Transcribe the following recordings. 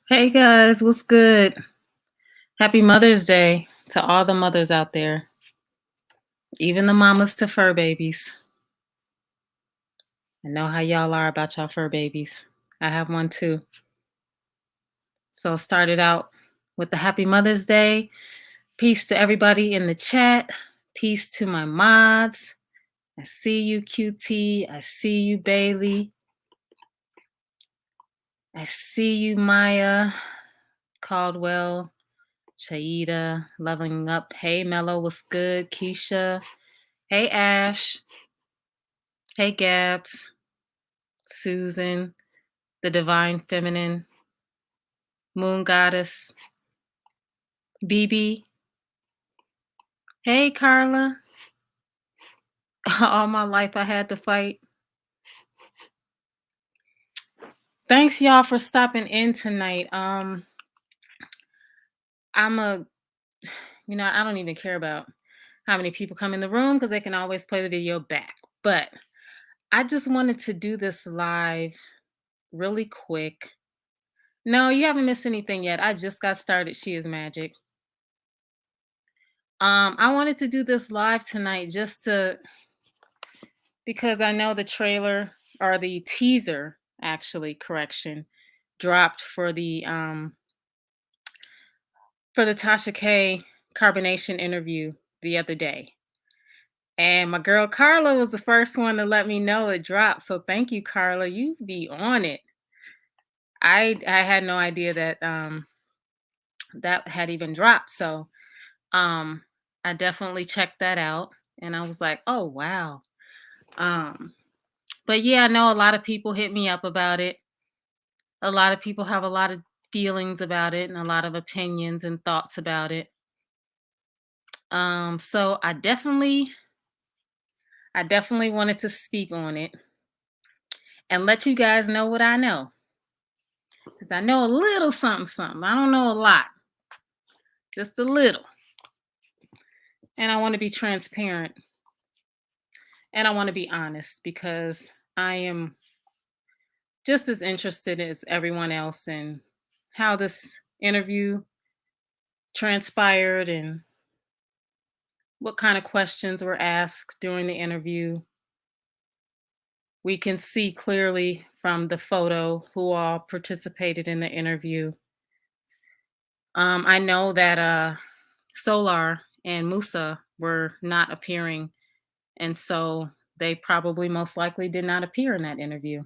Hey guys, what's good? Happy Mother's Day to all the mothers out there, even the mamas to fur babies. I know how y'all are about y'all fur babies. I have one too. So started out with the Happy Mother's Day. Peace to everybody in the chat. Peace to my mods. I see you, QT. I see you, Bailey. I see you, Maya, Caldwell, Shaida, Leveling Up. Hey, Mello, what's good? Keisha. Hey, Ash. Hey, Gabs, Susan, the Divine Feminine, Moon Goddess, BB. Hey, Carla. All my life I had to fight. Thanks, y'all, for stopping in tonight. I'm a, I don't even care about how many people come in the room because they can always play the video back. But I just wanted to do this live really quick. No, you haven't missed anything yet. I just got started. She is magic. I wanted to do this live tonight because I know the trailer or the teaser, actually, correction, dropped for the Tasha K CarbonNation interview the other day. And my girl Carla was the first one to let me know it dropped. So thank you, Carla. You be on it. I had no idea that that had even dropped. So um I definitely checked that out and I was like, oh wow. Um but yeah, I know a lot of people hit me up about it. A lot of people have a lot of feelings about it and a lot of opinions and thoughts about it. So I definitely wanted to speak on it and let you guys know what I know. Because I know a little something, something. I don't know a lot, just a little. And I want to be transparent and I want to be honest because I am just as interested as everyone else in how this interview transpired and what kind of questions were asked during the interview. We can see clearly from the photo who all participated in the interview. I know that Solar and Musa were not appearing, and so they probably most likely did not appear in that interview.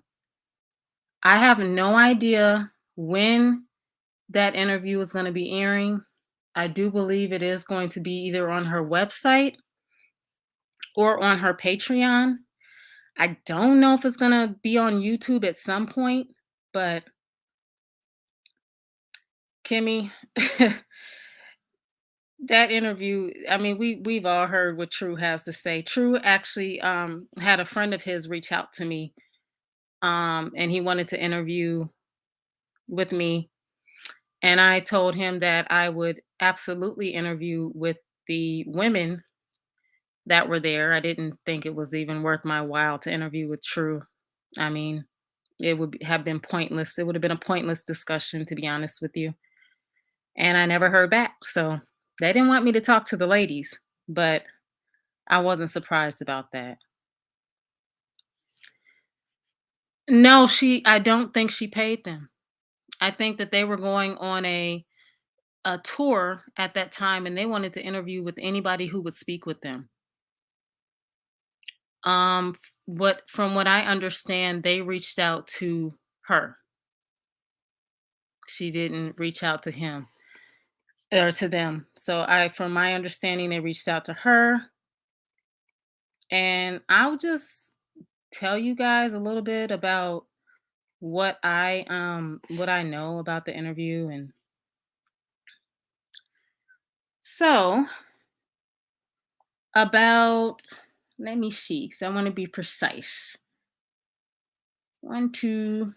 I have no idea when that interview is going to be airing. I do believe it is going to be either on her website or on her Patreon. I don't know if it's going to be on YouTube at some point, but Kimmy, that interview, I mean, we've all heard what True has to say. True actually had a friend of his reach out to me and he wanted to interview with me and I told him that I would absolutely interview with the women that were there. I didn't think it was even worth my while to interview with True. I mean, it would have been pointless. It would have been a pointless discussion, to be honest with you. And I never heard back. So they didn't want me to talk to the ladies, but I wasn't surprised about that. No, I don't think she paid them. I think that they were going on a tour at that time and they wanted to interview with anybody who would speak with them. What from what I understand, they reached out to her. She didn't reach out to him or to them. So from my understanding, they reached out to her. And I'll just tell you guys a little bit about what I know about the interview. And so about let me see, so I want to be precise. One, two.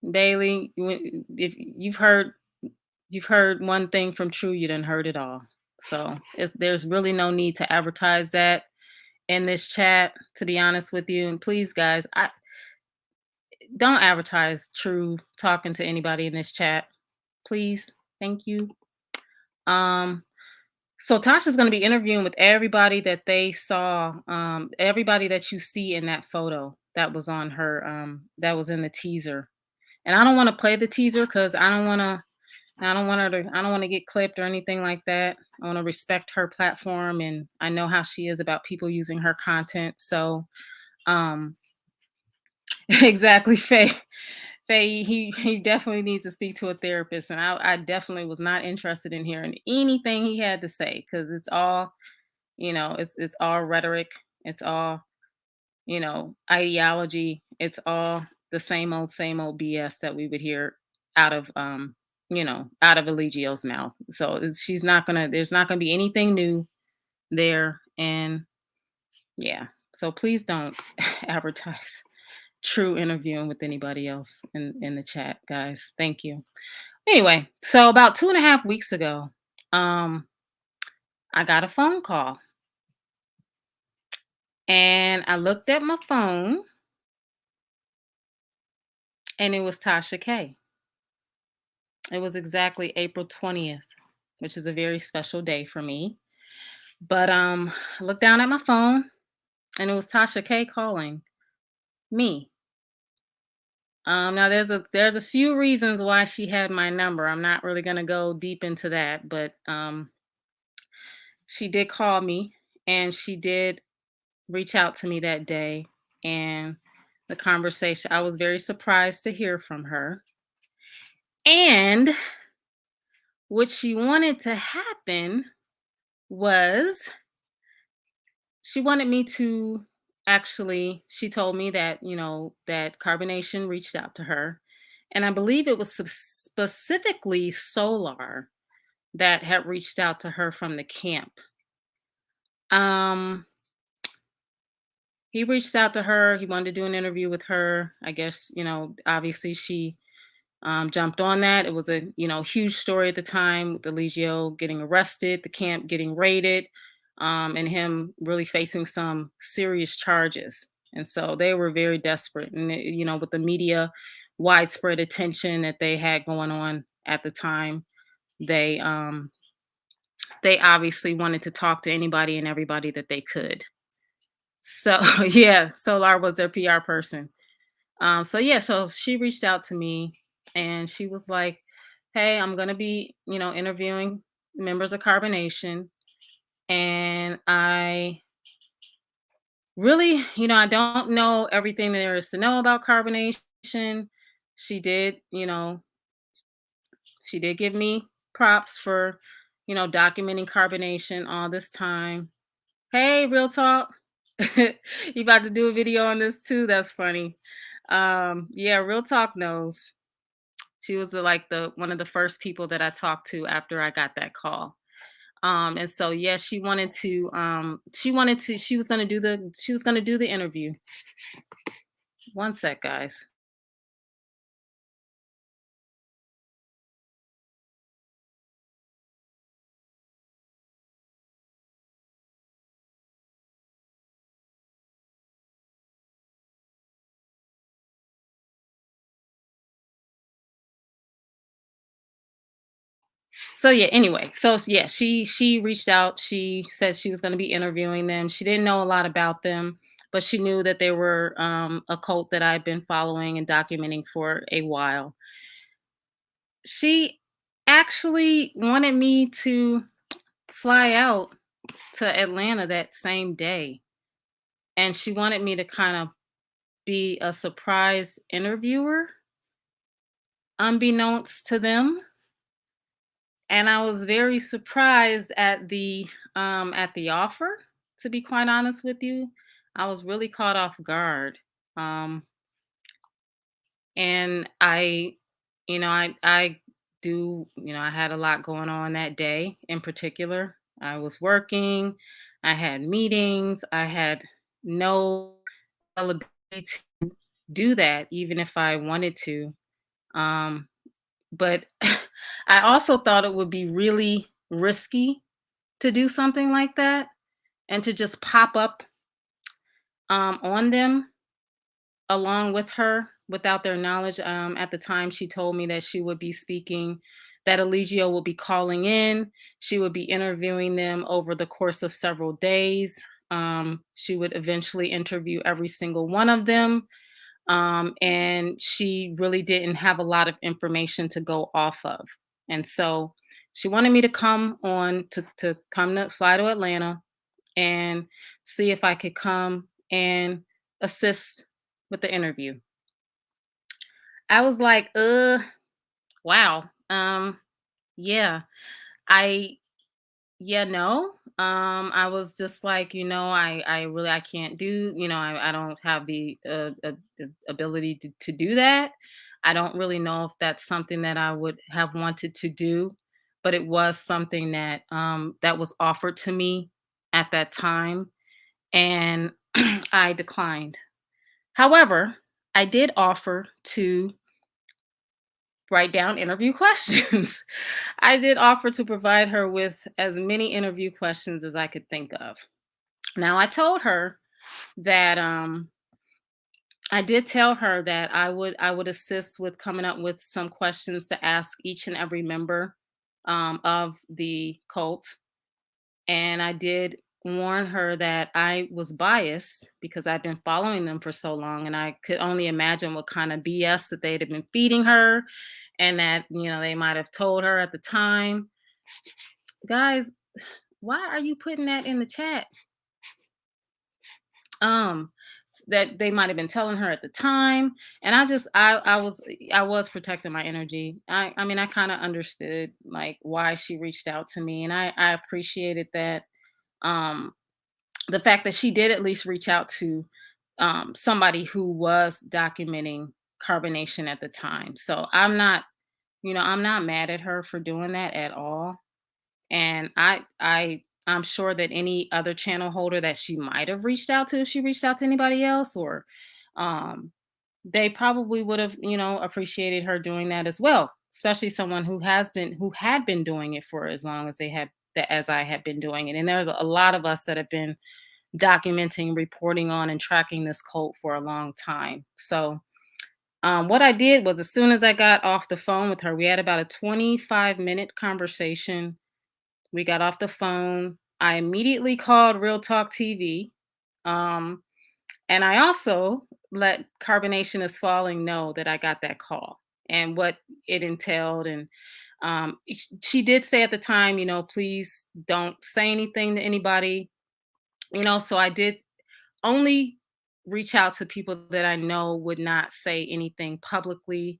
Bailey, if you've heard one thing from True, you done heard it all. So there's really no need to advertise that in this chat, to be honest with you. And please, guys, don't advertise True talking to anybody in this chat, please. Thank you. Um, so Tasha's going to be interviewing with everybody that they saw, everybody that you see in that photo that was on her, that was in the teaser. And I don't want to play the teaser because I don't want her to, I don't want to get clipped or anything like that. I want to respect her platform, and I know how she is about people using her content. So, um, exactly, Faye. Faye, he definitely needs to speak to a therapist, and I definitely was not interested in hearing anything he had to say because it's all, it's all rhetoric, it's all, ideology, it's all the same old BS that we would hear out of, out of Eligio's mouth. So she's not gonna, there's not gonna be anything new there, and yeah. So please don't advertise True interviewing with anybody else in the chat, guys. Thank you. Anyway, so about 2.5 weeks ago, um, I got a phone call, and I looked at my phone, and it was Tasha K. It was exactly April 20th, which is a very special day for me. But I looked down at my phone, and it was Tasha K calling me. Now there's a few reasons why she had my number. I'm not really gonna go deep into that, but she did call me, and she did reach out to me that day, and the conversation, I was very surprised to hear from her. And what she wanted to happen was she wanted me to, actually, she told me that, that CarbonNation reached out to her. And I believe it was specifically Solar that had reached out to her from the camp. Um, he reached out to her. He wanted to do an interview with her. I guess, obviously she jumped on that. It was a huge story at the time with Eligio getting arrested, the camp getting raided, and him really facing some serious charges. And so they were very desperate, and with the media widespread attention that they had going on at the time, they they obviously wanted to talk to anybody and everybody that they could. So yeah, Solar was their PR person. So yeah, so she reached out to me, and she was like, "Hey, I'm gonna be, interviewing members of CarbonNation, and I really, I don't know everything there is to know about CarbonNation." She did, she did give me props for, documenting carbonation all this time. Hey, real talk. You about to do a video on this too? That's funny. Yeah, real talk knows. She was the one of the first people that I talked to after I got that call. And so yeah, she was gonna do the interview. One sec, guys. So yeah, anyway, yeah, she reached out. She said she was going to be interviewing them. She didn't know a lot about them, but she knew that they were a cult that I've been following and documenting for a while. She actually wanted me to fly out to Atlanta that same day, and she wanted me to kind of be a surprise interviewer, unbeknownst to them. And I was very surprised at the offer, to be quite honest with you. I was really caught off guard. Um, and I do, I had a lot going on that day in particular. I was working, I had meetings, I had no ability to do that even if I wanted to. Um, but I also thought it would be really risky to do something like that and to just pop up on them along with her without their knowledge. At the time, she told me that she would be speaking, that Eligio will be calling in. She would be interviewing them over the course of several days. She would eventually interview every single one of them. And she really didn't have a lot of information to go off of. And so she wanted me to come on to come to fly to Atlanta and see if I could come and assist with the interview. I was like, wow. Yeah. I Yeah, no. I was just like, I really I can't do, I don't have the ability to do that. I don't really know if that's something that I would have wanted to do, but it was something that that was offered to me at that time, and I declined. However, I did offer to write down interview questions. I did offer to provide her with as many interview questions as I could think of. Now, that I did tell her that I would assist with coming up with some questions to ask each and every member of the cult, and I did warn her that I was biased because I've been following them for so long, and I could only imagine what kind of BS that they'd have been feeding her, and that they might have told her at the time. Guys, why are you putting that in the chat? That they might have been telling her at the time, and I was protecting my energy. I mean, I kind of understood like why she reached out to me, and I appreciated that. Um, the fact that she did at least reach out to somebody who was documenting carbonation at the time. So I'm not mad at her for doing that at all. And I'm sure that any other channel holder that she might have reached out to, if she reached out to anybody else, or um, they probably would have, appreciated her doing that as well. Especially someone who had been doing it for as long as as I had been doing it. And there's a lot of us that have been documenting, reporting on, and tracking this cult for a long time. So what I did was, as soon as I got off the phone with her, we had about a 25-minute conversation. We got off the phone. I immediately called Real Talk TV. Um, and I also let Carbonation is Falling know that I got that call and what it entailed. And she did say at the time, please don't say anything to anybody. So I did only reach out to people that I know would not say anything publicly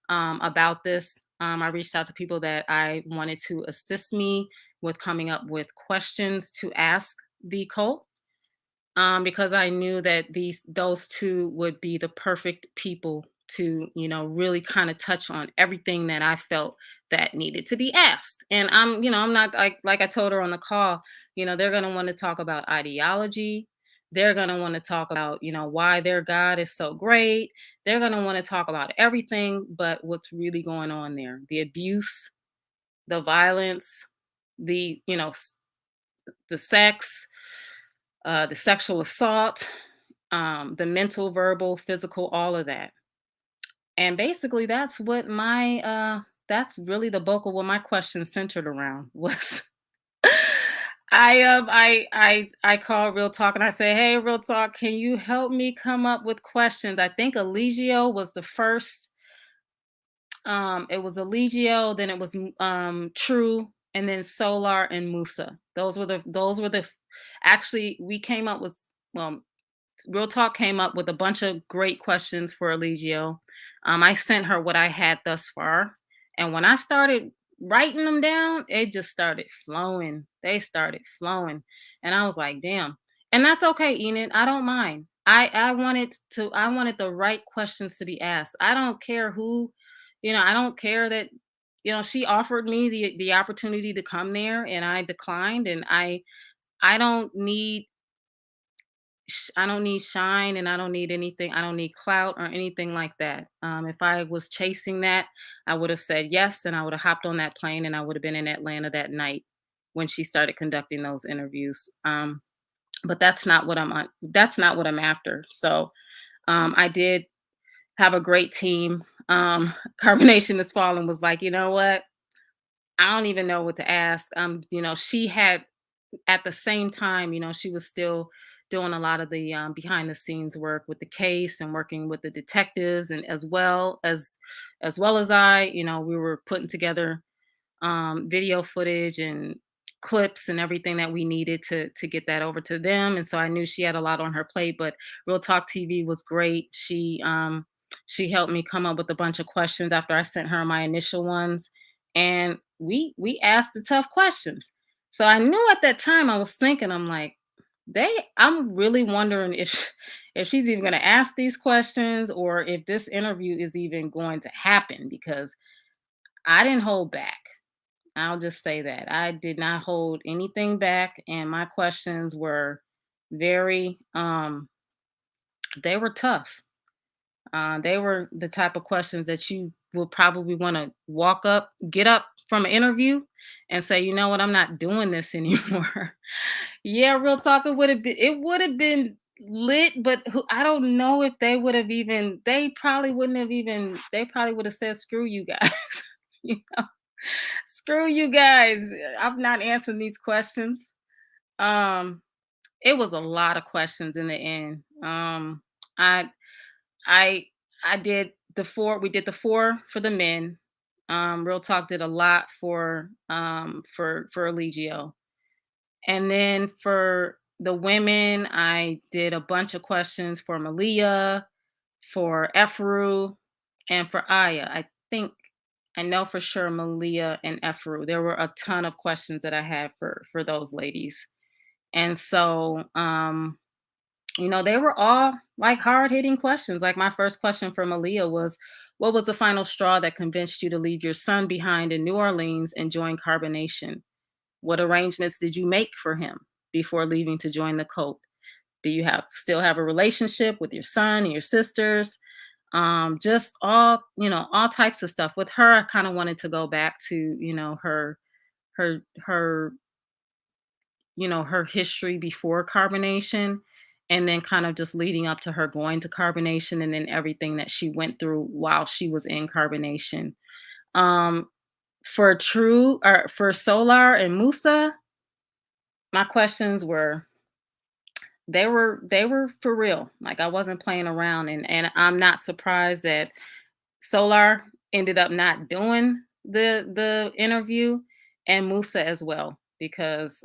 about this. I reached out to people that I wanted to assist me with coming up with questions to ask the cult, because I knew that those two would be the perfect people to, really kind of touch on everything that I felt that needed to be asked. And I'm not like I told her on the call, they're gonna want to talk about ideology. They're gonna want to talk about, why their God is so great. They're gonna want to talk about everything but what's really going on there. The abuse, the violence, the, the sex, the sexual assault, the mental, verbal, physical, all of that. And basically, that's really the bulk of what my question centered around was. I call Real Talk and I say, hey, Real Talk, can you help me come up with questions? I think Eligio was the first. It was Eligio, then it was True, and then Solar and Musa. Actually, we came up with, well, Real Talk came up with a bunch of great questions for Eligio. I sent her what I had thus far, and when I started writing them down, it just started flowing. They started flowing, and I was like, "Damn!" And that's okay, Enid. I don't mind. I wanted the right questions to be asked. I don't care who, I don't care that, she offered me the opportunity to come there, and I declined, and I don't need I don't need shine, and I don't need anything. I don't need clout or anything like that. If I was chasing that, I would have said yes, and I would have hopped on that plane, and I would have been in Atlanta that night when she started conducting those interviews. But that's not what I'm on. That's not what I'm after. So I did. have a great team. Carbonation is falling was like, you know what? I don't even know what to ask. She had at the same time, she was still doing a lot of the behind the scenes work with the case and working with the detectives, and as well as I, we were putting together video footage and clips and everything that we needed to get that over to them. And so I knew she had a lot on her plate, but Real Talk TV was great. She helped me come up with a bunch of questions after I sent her my initial ones, and we asked the tough questions. So I knew at that time, I was thinking, I'm like, I'm really wondering if if she's even going to ask these questions, or if this interview is even going to happen, because I didn't hold back. I'll just say that. I did not hold anything back, and my questions were very they were tough. They were the type of questions that you will probably want to get up from an interview and say, you know what, I'm not doing this anymore. Yeah, real talk, it would have been lit, but I don't know if they would have even they probably wouldn't have even they probably would have said, screw you guys. You know, screw you guys. I'm not answering these questions. Um, it was a lot of questions in the end. I I I did the four. We did the four for the men. Real Talk did a lot for Eligio, and then for the women, I did a bunch of questions for Malia, for Efru, and for Aya. I know for sure Malia and Efru. There were a ton of questions that I had for those ladies, and so they were all like hard hitting questions. Like my first question for Malia was, "What was the final straw that convinced you to leave your son behind in New Orleans and join Carbonation? What arrangements did you make for him before leaving to join the cult? Do you still have a relationship with your son and your sisters?" Just all types of stuff. With her, I kind of wanted to go back to, her her her history before carbonation, and then kind of just leading up to her going to carbonation, and then everything that she went through while she was in carbonation. Um, for Solar and Musa, my questions were for real. Like, I wasn't playing around, and I'm not surprised that Solar ended up not doing the interview, and Musa as well, because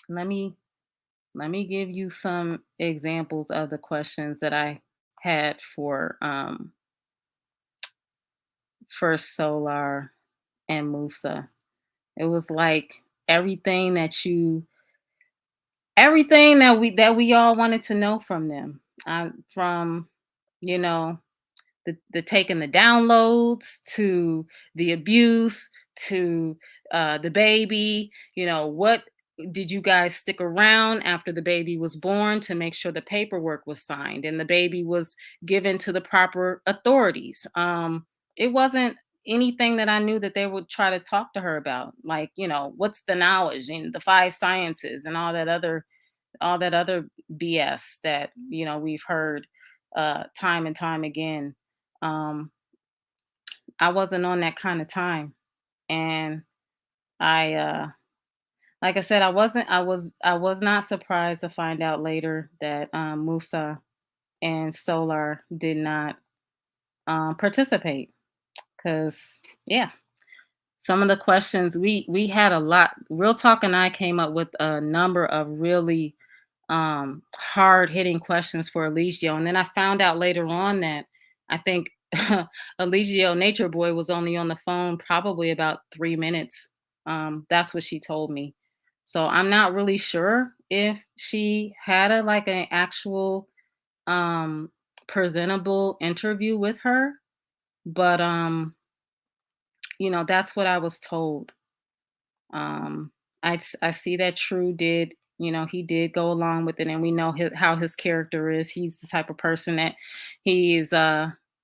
let me let me give you some examples of the questions that I had for Solar and Musa. It was like everything everything that we all wanted to know from them. From you know the taking the downloads, to the abuse, to the baby. What did you guys stick around after the baby was born to make sure the paperwork was signed and the baby was given to the proper authorities? It wasn't anything that I knew that they would try to talk to her about, like, what's the knowledge and the five sciences and all that other BS that we've heard time and time again. um, I wasn't on that kind of time, and I like I said, I was not surprised to find out later that Musa and Solar did not participate, because yeah, some of the questions we had a lot. Real Talk and I came up with a number of really hard hitting questions for Eligio. And then I found out later on that I think Eligio Nature Boy was only on the phone probably about 3 minutes. That's what she told me. So I'm not really sure if she had an actual um presentable interview with her, but that's what I was told. I see that True did, he did go along with it, and we know how his character is. He's the type of person that he's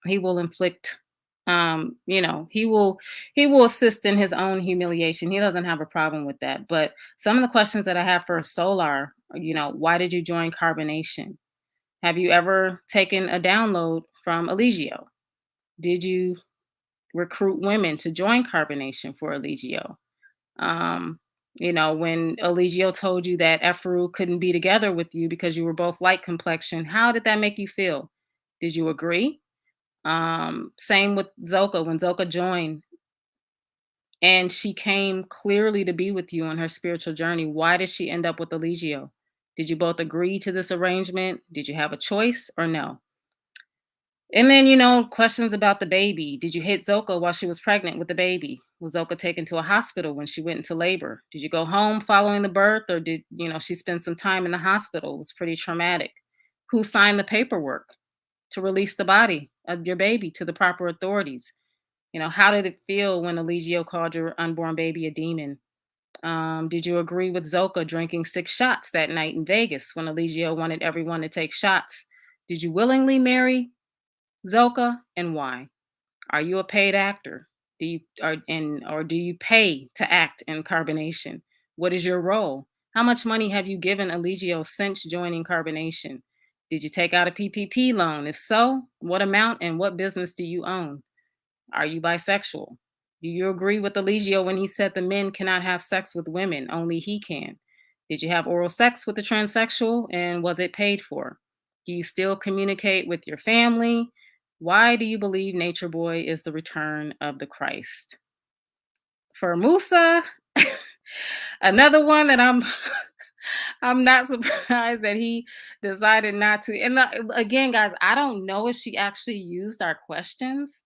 he will inflict, he will assist in his own humiliation. He doesn't have a problem with that. But some of the questions that I have for Solar, why did you join Carbonation? Have you ever taken a download from Eligio? Did you recruit women to join Carbonation for Eligio? Um, when Eligio told you that Ephru couldn't be together with you because you were both light complexion, how did that make you feel? Did you agree? Same with Zoka. When Zoka joined and she came clearly to be with you on her spiritual journey, why did she end up with Eligio? Did you both agree to this arrangement? Did you have a choice or no? And then, questions about the baby. Did you hit Zoka while she was pregnant with the baby? Was Zoka taken to a hospital when she went into labor? Did you go home following the birth, or did, she spend some time in the hospital? It was pretty traumatic. Who signed the paperwork to release the body of your baby to the proper authorities? How did it feel when Eligio called your unborn baby a demon? Did you agree with Zoka drinking 6 shots that night in Vegas when Eligio wanted everyone to take shots? Did you willingly marry Zoka, and why? Are you a paid actor? Or do you pay to act in Carbonation? What is your role? How much money have you given Eligio since joining Carbonation? Did you take out a PPP loan? If so, what amount and what business do you own? Are you bisexual? Do you agree with Eligio when he said the men cannot have sex with women, only he can? Did you have oral sex with the transsexual and was it paid for? Do you still communicate with your family? Why do you believe Nature Boy is the return of the Christ? For Musa, another one that I'm I'm not surprised that he decided not to. And again, guys, I don't know if she actually used our questions.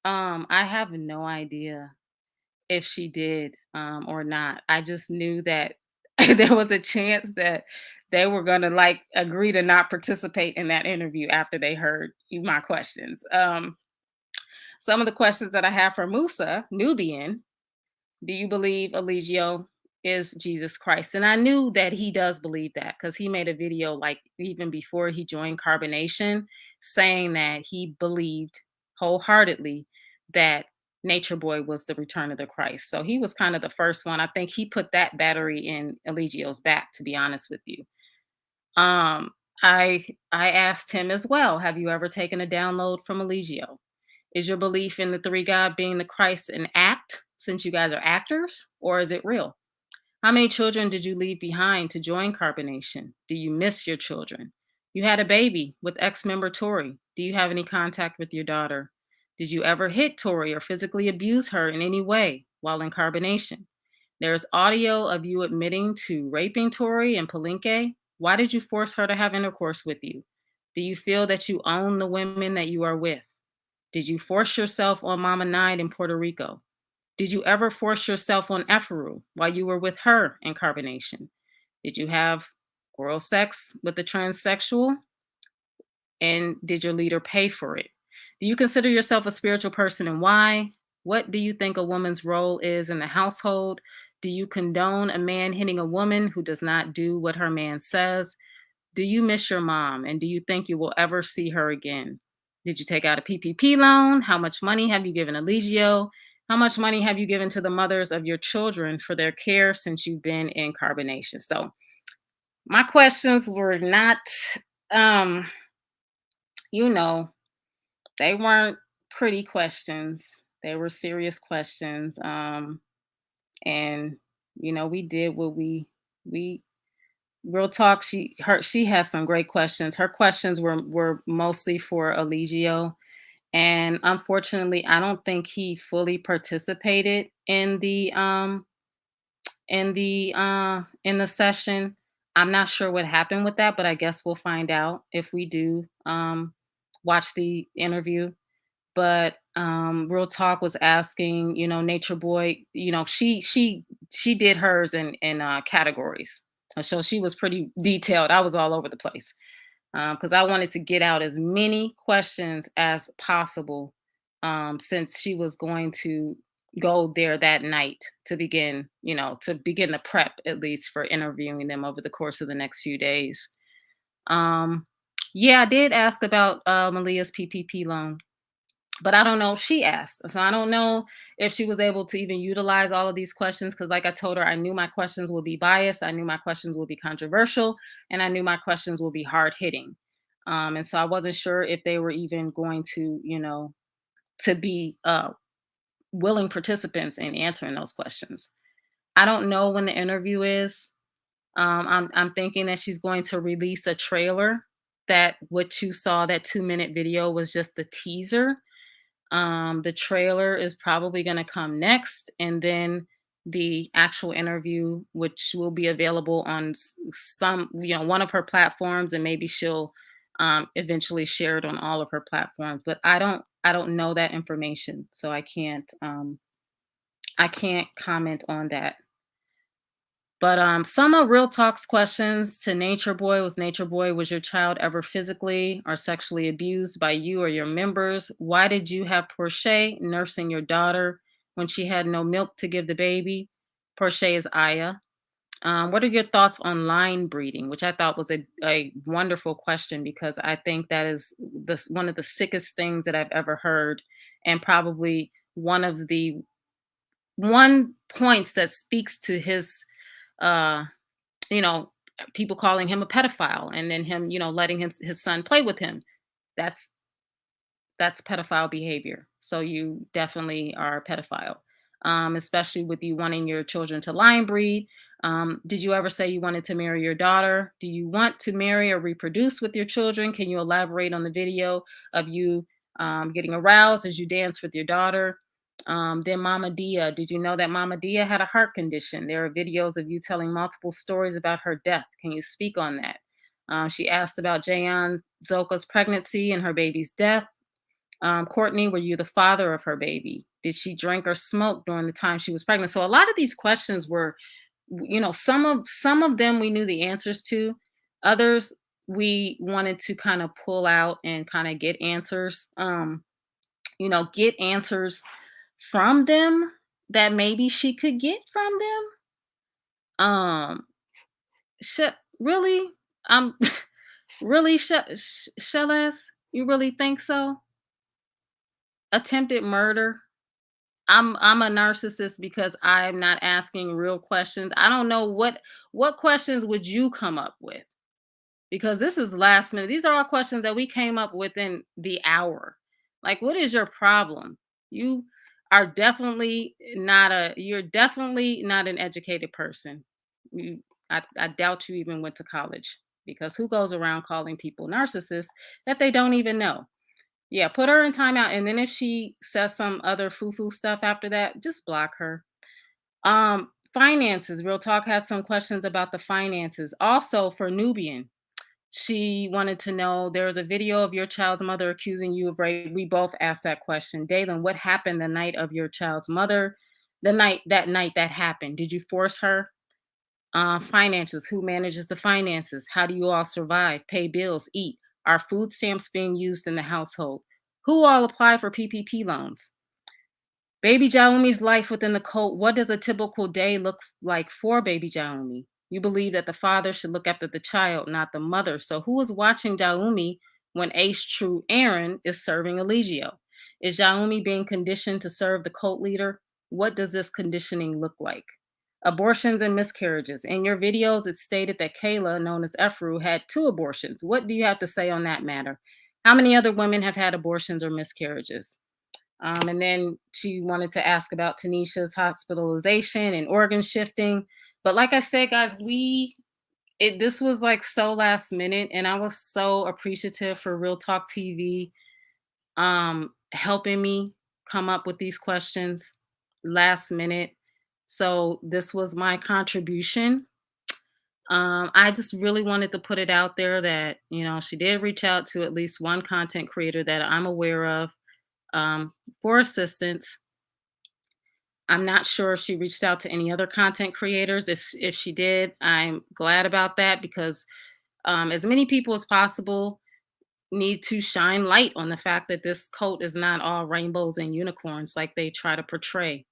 I have no idea if she did or not. I just knew that there was a chance that they were going to like agree to not participate in that interview after they heard my questions. Some of the questions that I have for Musa, Nubian, do you believe Eligio is Jesus Christ? And I knew that he does believe that because he made a video like even before he joined Carbonation saying that he believed wholeheartedly that Nature Boy was the return of the Christ. So he was kind of the first one. I think he put that battery in Eligio's back, to be honest with you. Um, I asked him as well, have you ever taken a download from Eligio? Is your belief in the three God being the Christ an act, since you guys are actors, or is it real? How many children did you leave behind to join Carbonation? Do you miss your children? You had a baby with ex member Tori. Do you have any contact with your daughter? Did you ever hit Tori or physically abuse her in any way while in Carbonation? There's audio of you admitting to raping Tori and Palenque. Why did you force her to have intercourse with you? Do you feel that you own the women that you are with? Did you force yourself on Mama Nine in Puerto Rico? Did you ever force yourself on Ephru while you were with her in Carbonation? Did you have oral sex with a transsexual? And did your leader pay for it? Do you consider yourself a spiritual person and why? What do you think a woman's role is in the household? Do you condone a man hitting a woman who does not do what her man says? Do you miss your mom and do you think you will ever see her again? Did you take out a PPP loan? How much money have you given Eligio? How much money have you given to the mothers of your children for their care since you've been in Carbonation? So my questions were not, um, you know, they weren't pretty questions. They were serious questions. And we did what we real talk. She has some great questions. Her questions were mostly for Eligio. And unfortunately, I don't think he fully participated in the session. I'm not sure what happened with that, but I guess we'll find out if we do watch the interview. But Real Talk was asking, Nature Boy, she did hers in categories. So she was pretty detailed. I was all over the place because I wanted to get out as many questions as possible since she was going to go there that night to begin the prep at least for interviewing them over the course of the next few days. Um, yeah, I did ask about Malia's PPP loan, but I don't know if she asked. So I don't know if she was able to even utilize all of these questions because, like I told her, I knew my questions would be biased, I knew my questions would be controversial, and I knew my questions would be hard hitting. And so I wasn't sure if they were even going to, to be willing participants in answering those questions. I don't know when the interview is. I'm thinking that she's going to release a trailer. That what you saw, that 2-minute video was just the teaser. The trailer is probably going to come next, and then the actual interview, which will be available on some, one of her platforms, and maybe she'll eventually share it on all of her platforms. But I don't know that information, so I can't comment on that. But some of Real Talk's questions to Nature Boy was: Nature Boy, was your child ever physically or sexually abused by you or your members? Why did you have Portia nursing your daughter when she had no milk to give the baby? Portia is Aya. What are your thoughts on line breeding? Which I thought was a wonderful question, because I think that is one of the sickest things that I've ever heard, and probably one of the one points that speaks to his uh you know, people calling him a pedophile, and then him, letting his son play with him. That's that's pedophile behavior. So you definitely are a pedophile, especially with you wanting your children to line breed. Did you ever say you wanted to marry your daughter? Do you want to marry or reproduce with your children? Can you elaborate on the video of you getting aroused as you dance with your daughter? Then Mama Dia, did you know that Mama Dia had a heart condition? There are videos of you telling multiple stories about her death. Can you speak on that? She asked about Jayan Zoka's pregnancy and her baby's death. Courtney, were you the father of her baby? Did she drink or smoke during the time she was pregnant? So a lot of these questions were, some of them we knew the answers to. Others we wanted to kind of pull out and kind of get answers. Get answers from them that maybe she could get from them. Really? Um, really, Shellas? You really think so? Attempted murder? I'm a narcissist because I'm not asking real questions. I don't know what questions would you come up with? Because this is last minute. These are all questions that we came up within the hour. Like, what is your problem? You you're definitely not an educated person. I doubt you even went to college, because who goes around calling people narcissists that they don't even know? Yeah, put her in timeout, and then if she says some other foo-foo stuff after that, just block her. Finances. Real Talk had some questions about the finances. Also for Nubian, she wanted to know, there was a video of your child's mother accusing you of rape. We both asked that question. Dalen, what happened the night of your child's mother? That night that happened. Did you force her? Finances. Who manages the finances? How do you all survive, pay bills, eat? Are food stamps being used in the household? Who all apply for PPP loans? Baby Jaumi's life within the cult. What does a typical day look like for baby Jaumi? You believe that the father should look after the child, not the mother. So who is watching Jaumi when Ace True Aaron is serving Eligio? Is Jaumi being conditioned to serve the cult leader? What does this conditioning look like? Abortions and miscarriages. In your videos, it stated that Kayla, known as Efru, had 2 abortions. What do you have to say on that matter? How many other women have had abortions or miscarriages? And then she wanted to ask about Tanisha's hospitalization and organ shifting. But like I said, guys, this was like so last minute, and I was so appreciative for Real Talk TV helping me come up with these questions last minute. So this was my contribution. I just really wanted to put it out there that, she did reach out to at least one content creator that I'm aware of, for assistance. I'm not sure if she reached out to any other content creators. If she did, I'm glad about that, because as many people as possible need to shine light on the fact that this cult is not all rainbows and unicorns like they try to portray.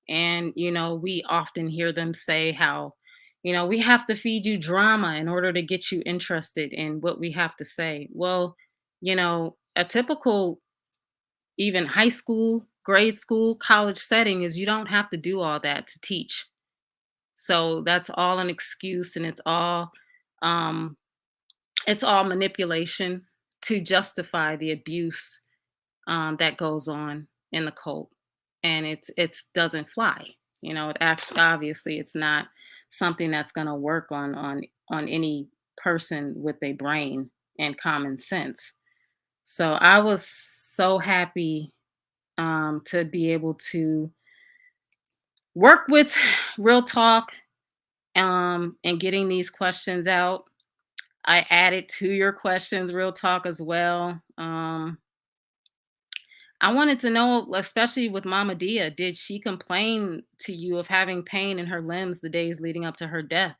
And we often hear them say how, we have to feed you drama in order to get you interested in what we have to say. Well, a typical, even high school, grade school, college setting is, you don't have to do all that to teach. So that's all an excuse, and um it's all manipulation. to justify the abuse that goes on in the cult, and it's doesn't fly. You know, it actually obviously it's not something that's going to work on any person with a brain and common sense. So I was so happy to be able to work with Real Talk and getting these questions out. I added to your questions, Real Talk, as well. I wanted to know, especially with Mama Dia, did she complain to you of having pain in her limbs the days leading up to her death?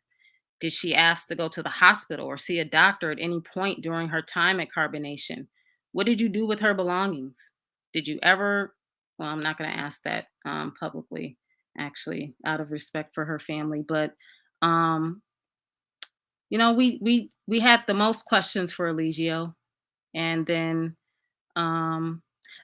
Did she ask to go to the hospital or see a doctor at any point during her time at Carbonation? What did you do with her belongings? Did you ever? Well, I'm not going to ask that publicly, actually, out of respect for her family. But um, we had the most questions for Eligio, and then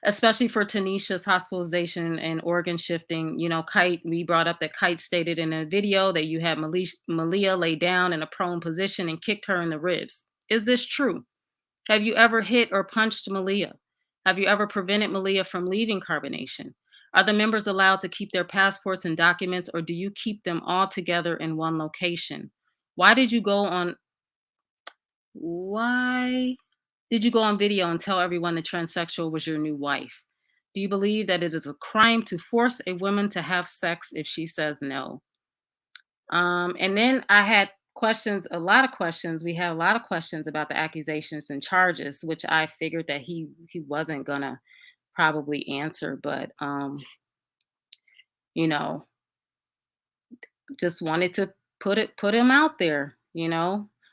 especially for Tanisha's hospitalization and organ shifting. Kite, we brought up that Kite stated in a video that you had Malia lay down in a prone position and kicked her in the ribs. Is this true? Have you ever hit or punched Malia? Have you ever prevented Malia from leaving Carbonation? Are the members allowed to keep their passports and documents, or do you keep them all together in one location? Why did you go on why did you go on video and tell everyone the transsexual was your new wife? Do you believe that it is a crime to force a woman to have sex if she says no? And then I had questions, a lot of questions. We had a lot of questions about the accusations and charges, which I figured that he wasn't gonna probably answer, but you know, just wanted to put him out there.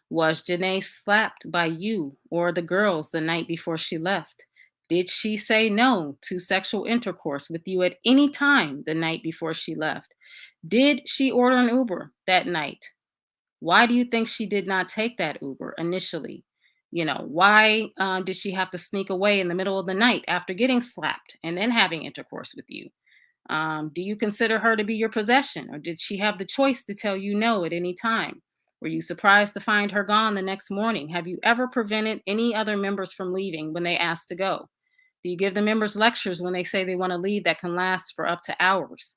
Was Janae slapped by you or the girls the night before she left? Did she say no to sexual intercourse with you at any time the night before she left? Did she order an Uber that night? Why do you think she did not take that Uber initially? Why did she have to sneak away in the middle of the night after getting slapped and then having intercourse with you? Do you consider her to be your possession, or did she have the choice to tell you no at any time? Were you surprised to find her gone the next morning? Have you ever prevented any other members from leaving when they asked to go? Do you give the members lectures when they say they want to leave that can last for up to hours?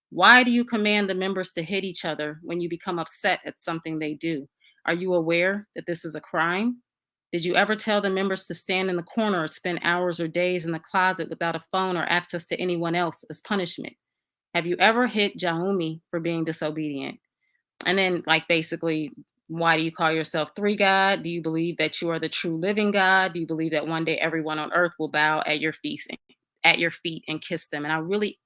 Why do you command the members to hit each other when you become upset at something they do? Are you aware that this is a crime? Did you ever tell the members to stand in the corner or spend hours or days in the closet without a phone or access to anyone else as punishment? Have you ever hit Jaumi for being disobedient? And then, like, basically, why do you call yourself three God? Do you believe that you are the true living God? Do you believe that one day everyone on earth will bow at your feet and kiss them? And I really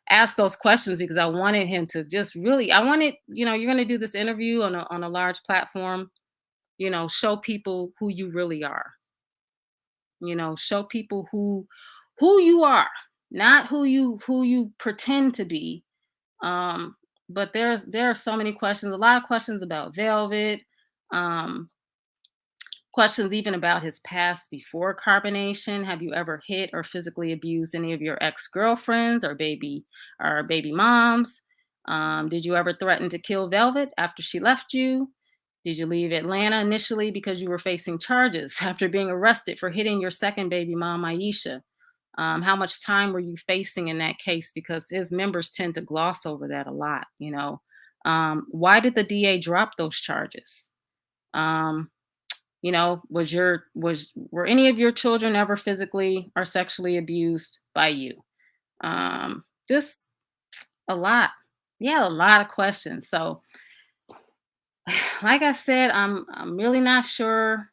asked those questions because I wanted him to just really, I wanted, you're going to do this interview on a large platform, show people who you really are. Show people who you are, not who you pretend to be. But there are so many questions, a lot of questions about Velvet, um, questions even about his past before carbonation. Have you ever hit or physically abused any of your ex-girlfriends or baby moms? Did you ever threaten to kill Velvet after she left you? Did you leave Atlanta initially because you were facing charges after being arrested for hitting your second baby mom, Aisha? How much time were you facing in that case? Because his members tend to gloss over that a lot. Why did the DA drop those charges? Um, were any of your children ever physically or sexually abused by you? Just a lot. Yeah, a lot of questions. So, like I said, I'm really not sure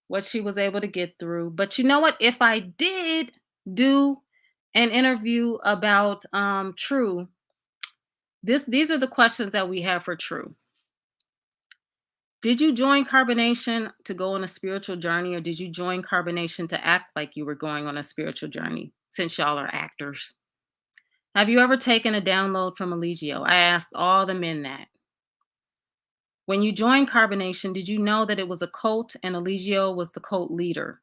what she was able to get through. But you know what? If I did do an interview about True, these are the questions that we have for True. Did you join Carbonation to go on a spiritual journey, or did you join Carbonation to act like you were going on a spiritual journey, since y'all are actors? Have you ever taken a download from Eligio? I asked all the men that. When you joined Carbonation, did you know that it was a cult and Eligio was the cult leader?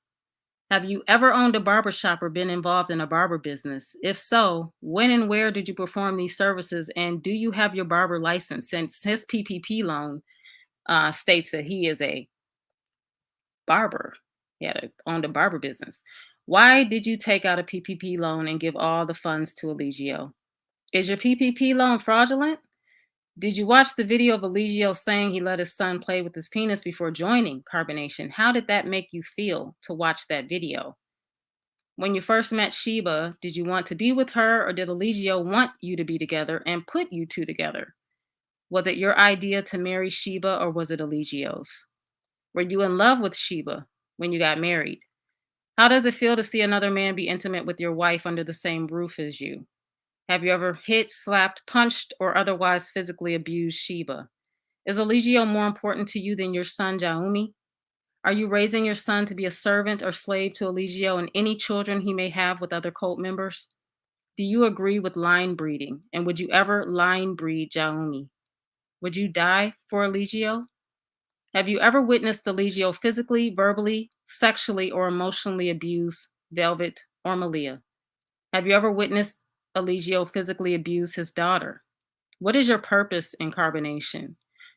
Have you ever owned a barber shop or been involved in a barber business? If so, when and where did you perform these services? And do you have your barber license, since his PPP loan states that he is a barber? owned a barber business. Why did you take out a PPP loan and give all the funds to Eligio? Is your PPP loan fraudulent? Did you watch the video of Eligio saying he let his son play with his penis before joining CarbonNation? How did that make you feel to watch that video? When you first met Sheba, did you want to be with her or did Eligio want you to be together and put you two together? Was it your idea to marry Sheba or was it Eligio's? Were you in love with Sheba when you got married? How does it feel to see another man be intimate with your wife under the same roof as you? Have you ever hit, slapped, punched, or otherwise physically abused Sheba? Is Eligio more important to you than your son Jaumi? Are you raising your son to be a servant or slave to Eligio and any children he may have with other cult members? Do you agree with line breeding? And would you ever line breed Jaumi? Would you die for Eligio? Have you ever witnessed Eligio physically, verbally, sexually, or emotionally abuse Velvet or Malia? Have you ever witnessed Eligio physically abuse his daughter? What is your purpose in carbonation?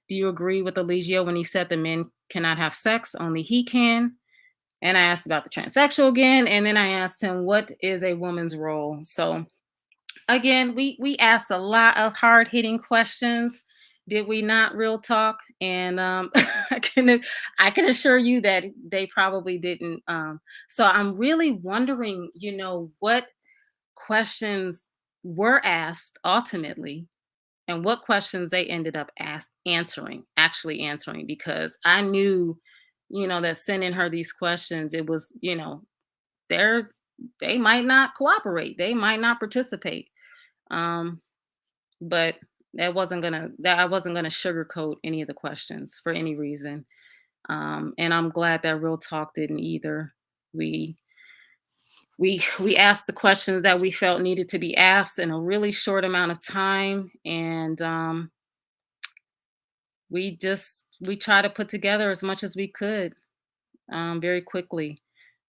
Do you agree with Eligio when he said the men cannot have sex, only he can? And I asked about the transsexual again, and then I asked him what is a woman's role. So again, we asked a lot of hard hitting questions. Did we not, real talk? And I can assure you that they probably didn't. So I'm really wondering, what questions were asked ultimately and what questions they ended up actually answering, because I knew, that sending her these questions, it was, they're they might not cooperate, they might not participate. Um, but that I wasn't gonna sugarcoat any of the questions for any reason. And I'm glad that Real Talk didn't either. We we asked the questions that we felt needed to be asked in a really short amount of time, and we try to put together as much as we could, very quickly.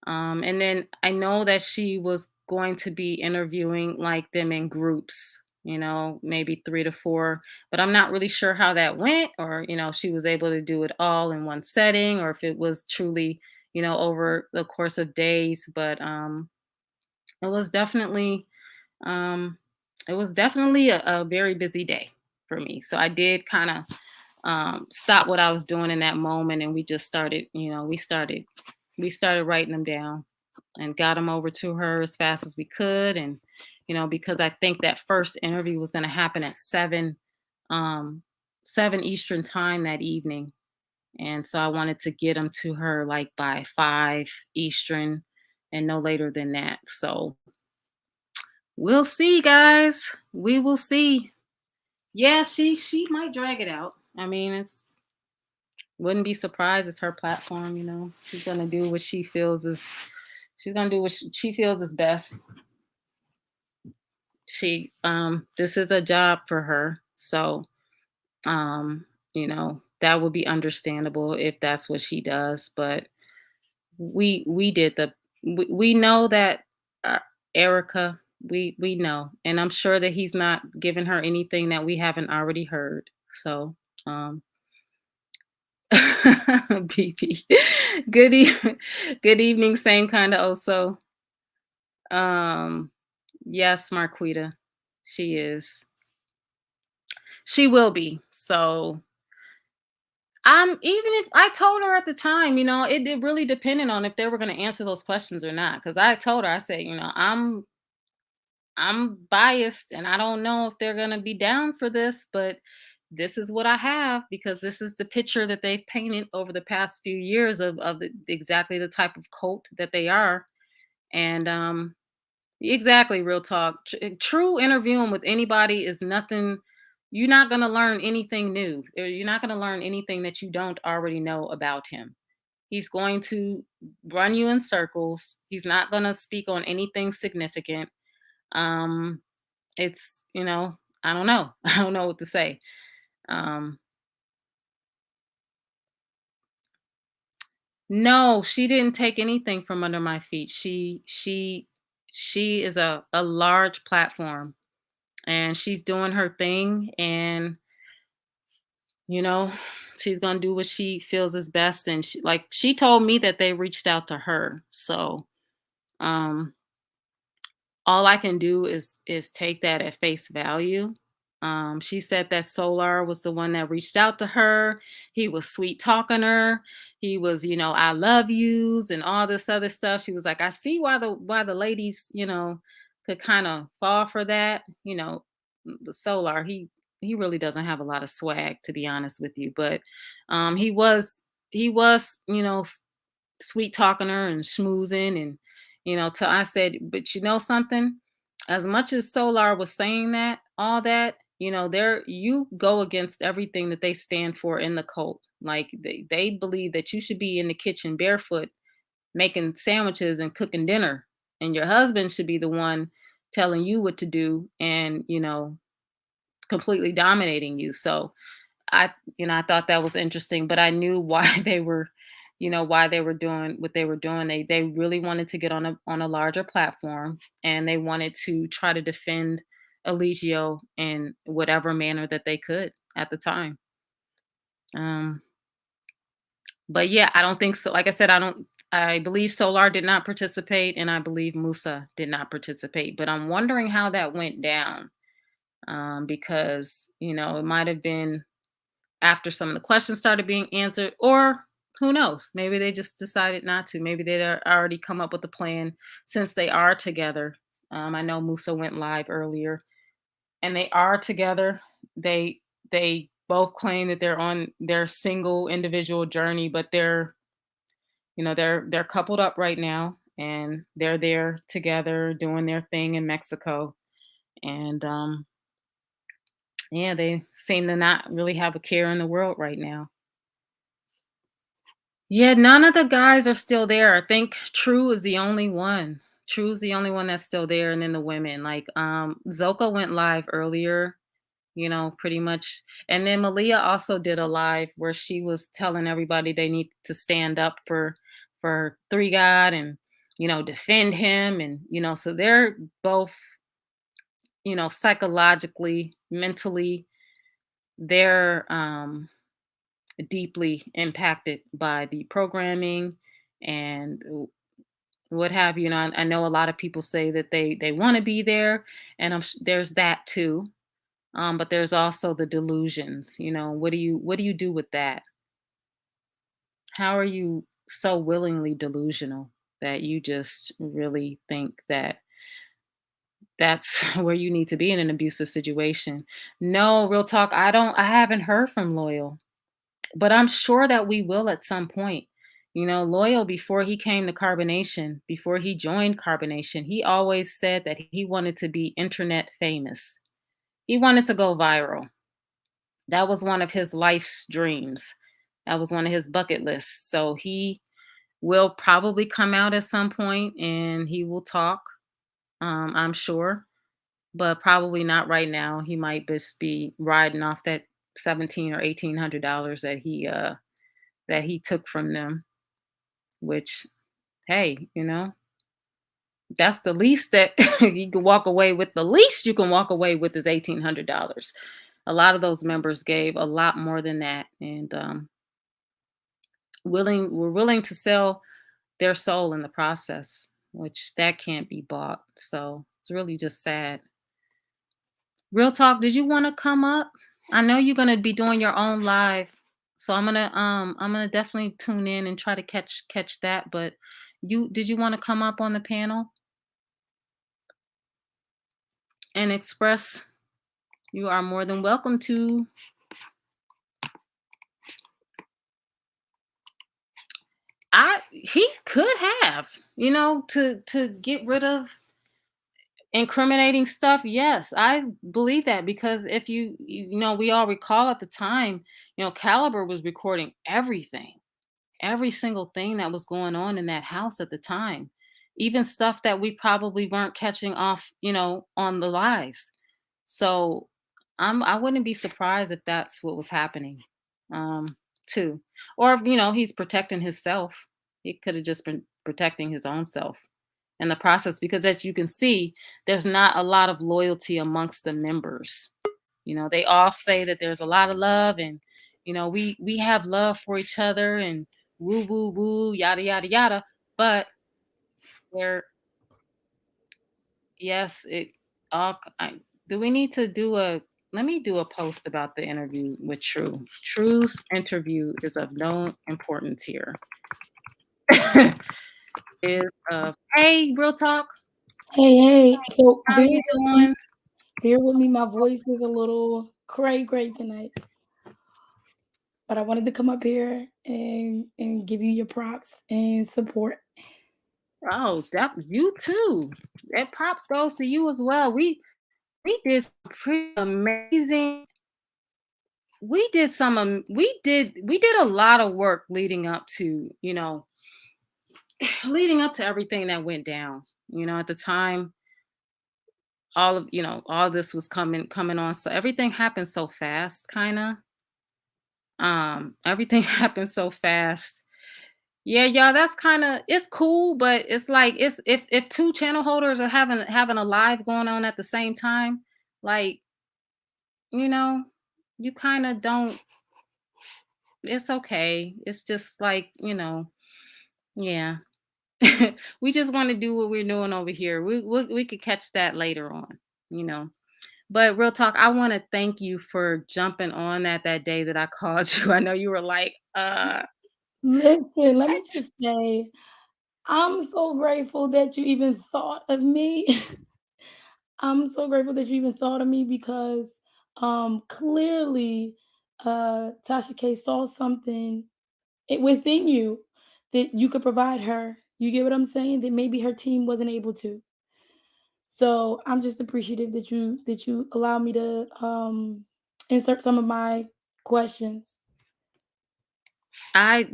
And then I know that she was going to be interviewing like them in groups, maybe 3 to 4, but I'm not really sure how that went, or if she was able to do it all in one setting, or if it was truly, over the course of days. But it was definitely um, a very busy day for me. So I did kind of stop what I was doing in that moment, and we just started, we started writing them down and got them over to her as fast as we could. And because I think that first interview was going to happen at um 7 Eastern time that evening, and so I wanted to get them to her like by 5 Eastern and no later than that. So we'll see, guys. We will see. Yeah, she might drag it out. I mean, it's wouldn't be surprised. It's her platform. She's gonna do what she feels is she's gonna do what she feels is best. This is a job for her, so that would be understandable if that's what she does. But we did we know that, uh, Erica, we know, and I'm sure that he's not giving her anything that we haven't already heard. So, um, BP, good good evening, same kind of also. Um, yes, Marquita, she is. She will be. So, even if I told her at the time, it really depended on if they were going to answer those questions or not. Because I told her, I said, I'm biased and I don't know if they're going to be down for this, but this is what I have because this is the picture that they've painted over the past few years exactly the type of cult that they are. And exactly, real talk. True interviewing with anybody is nothing. You're not going to learn anything new. You're not going to learn anything that you don't already know about him. He's going to run you in circles. He's not going to speak on anything significant. Um, I don't know. I don't know what to say. Um, no, she didn't take anything from under my feet. She is a large platform and she's doing her thing. And you know, she's gonna do what she feels is best. And she told me that they reached out to her. So um all I can do is take that at face value. She said that Solar was the one that reached out to her. He was sweet talking her. He was, I love yous and all this other stuff. She was like, I see why the ladies, could kind of fall for that. The Solar, he really doesn't have a lot of swag, to be honest with you. But he was, sweet talking her and schmoozing, and till I said, but you know something, as much as Solar was saying that, all that, there you go against everything that they stand for in the cult. Like they believe that you should be in the kitchen barefoot making sandwiches and cooking dinner, and your husband should be the one telling you what to do, and completely dominating you. So I thought that was interesting, but I knew why why they were doing what they were doing. They really wanted to get on a larger platform, and they wanted to try to defend Eligio in whatever manner that they could at the time. Um, but yeah, I don't think so. Like I said, I believe Solar did not participate, and I believe Musa did not participate. But I'm wondering how that went down, because it might have been after some of the questions started being answered, or who knows, maybe they just decided not to. Maybe they'd already come up with a plan since they are together. I know Musa went live earlier, and they are together. They both claim that they're on their single individual journey, but they're coupled up right now, and they're there together doing their thing in Mexico. And yeah, they seem to not really have a care in the world right now. Yeah, none of the guys are still there. I think True is the only one. True's the only one that's still there, and then the women. Like Zoka went live earlier, pretty much. And then Malia also did a live where she was telling everybody they need to stand up for Three God, and defend him. And so they're both, psychologically, mentally, they're deeply impacted by the programming and what have you. I know a lot of people say that they want to be there, and there's that too. But there's also the delusions. What do you do with that? How are you so willingly delusional that you just really think that that's where you need to be in an abusive situation? No, real talk. I haven't heard from Loyal. But I'm sure that we will at some point. Loyal, before he came to Carbonation, before he joined Carbonation, he always said that he wanted to be internet famous. He wanted to go viral. That was one of his life's dreams. That was one of his bucket lists. So he will probably come out at some point and he will talk, I'm sure, but probably not right now. He might just be riding off that 17 or $1,800 that he took from them, which, hey, that's the least that you can walk away with. The least you can walk away with is $1,800. A lot of those members gave a lot more than that, and were willing to sell their soul in the process, which that can't be bought. So it's really just sad. Real talk, did you want to come up? I know you're gonna be doing your own live, so I'm gonna definitely tune in and try to catch that. But did you want to come up on the panel and express? You are more than welcome to. He could have, to get rid of incriminating stuff. Yes, I believe that, because if we all recall at the time, Caliber was recording everything, every single thing that was going on in that house at the time, even stuff that we probably weren't catching off, on the lies. So I wouldn't be surprised if that's what was happening, um, too. Or if he's protecting himself. He could have just been protecting his own self in the process, because as you can see, there's not a lot of loyalty amongst the members. They all say that there's a lot of love, and We have love for each other and woo woo woo yada yada yada. But there, yes, it all. Do we need to do a? Let me do a post about the interview with True. True's interview is of no importance here. Is of hey, real talk. Hey, hey. So How you doing? bear with me. My voice is a little cray tonight, but I wanted to come up here and give you your props and support. Oh, that you too. That props goes to you as well. We did some pretty amazing. We did a lot of work leading up to leading up to everything that went down. At the time, all this was coming on. So everything happened so fast, kind of. Everything happened so fast. Yeah, y'all, that's kind of it's cool, but it's like it's if two channel holders are having a live going on at the same time, like, you know, you kind of don't it's okay. It's just like, yeah. We just want to do what we're doing over here. We could catch that later on, you know. But real talk, I want to thank you for jumping on that day that I called you. I know you were like, Listen, let me what? just say, I'm so grateful that you even thought of me. I'm so grateful that you even thought of me because clearly Tasha K saw something within you that you could provide her. You get what I'm saying? That maybe her team wasn't able to. So I'm just appreciative that you allow me to insert some of my questions. I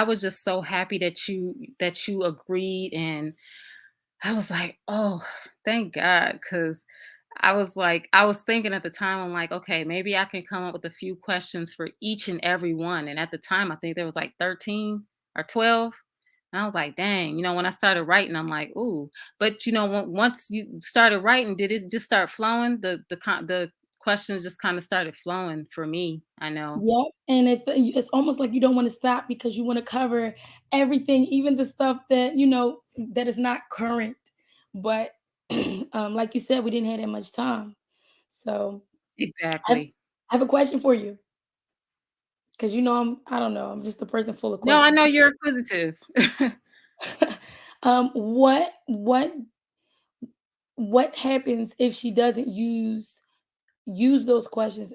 was just so happy that you agreed, and I was like, "Oh, thank God," cuz I was thinking at the time, I'm like, "Okay, maybe I can come up with a few questions for each and every one." And at the time, I think there was like 13 or 12. And I was like, "Dang," when I started writing, I'm like, "Ooh." But once you started writing, did it just start flowing? The questions just kind of started flowing for me, I know. Yep, and it's almost like you don't wanna stop because you wanna cover everything, even the stuff that, that is not current. But, like you said, we didn't have that much time. So, I Exactly. I have a question for you, because I don't know, I'm just a person full of No, I questions. know you're inquisitive. Um, what what what happens if she doesn't use those questions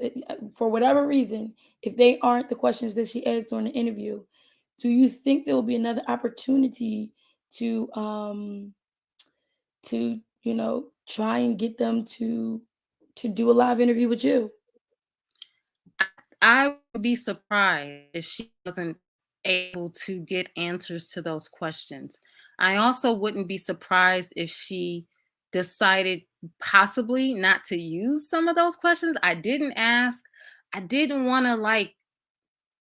for whatever reason, if they aren't the questions that she asked during the interview? Do you think there will be another opportunity to try and get them to do a live interview with you? I would be surprised if she wasn't able to get answers to those questions. I also wouldn't be surprised if she decided possibly not to use some of those questions. I didn't ask. I didn't want to I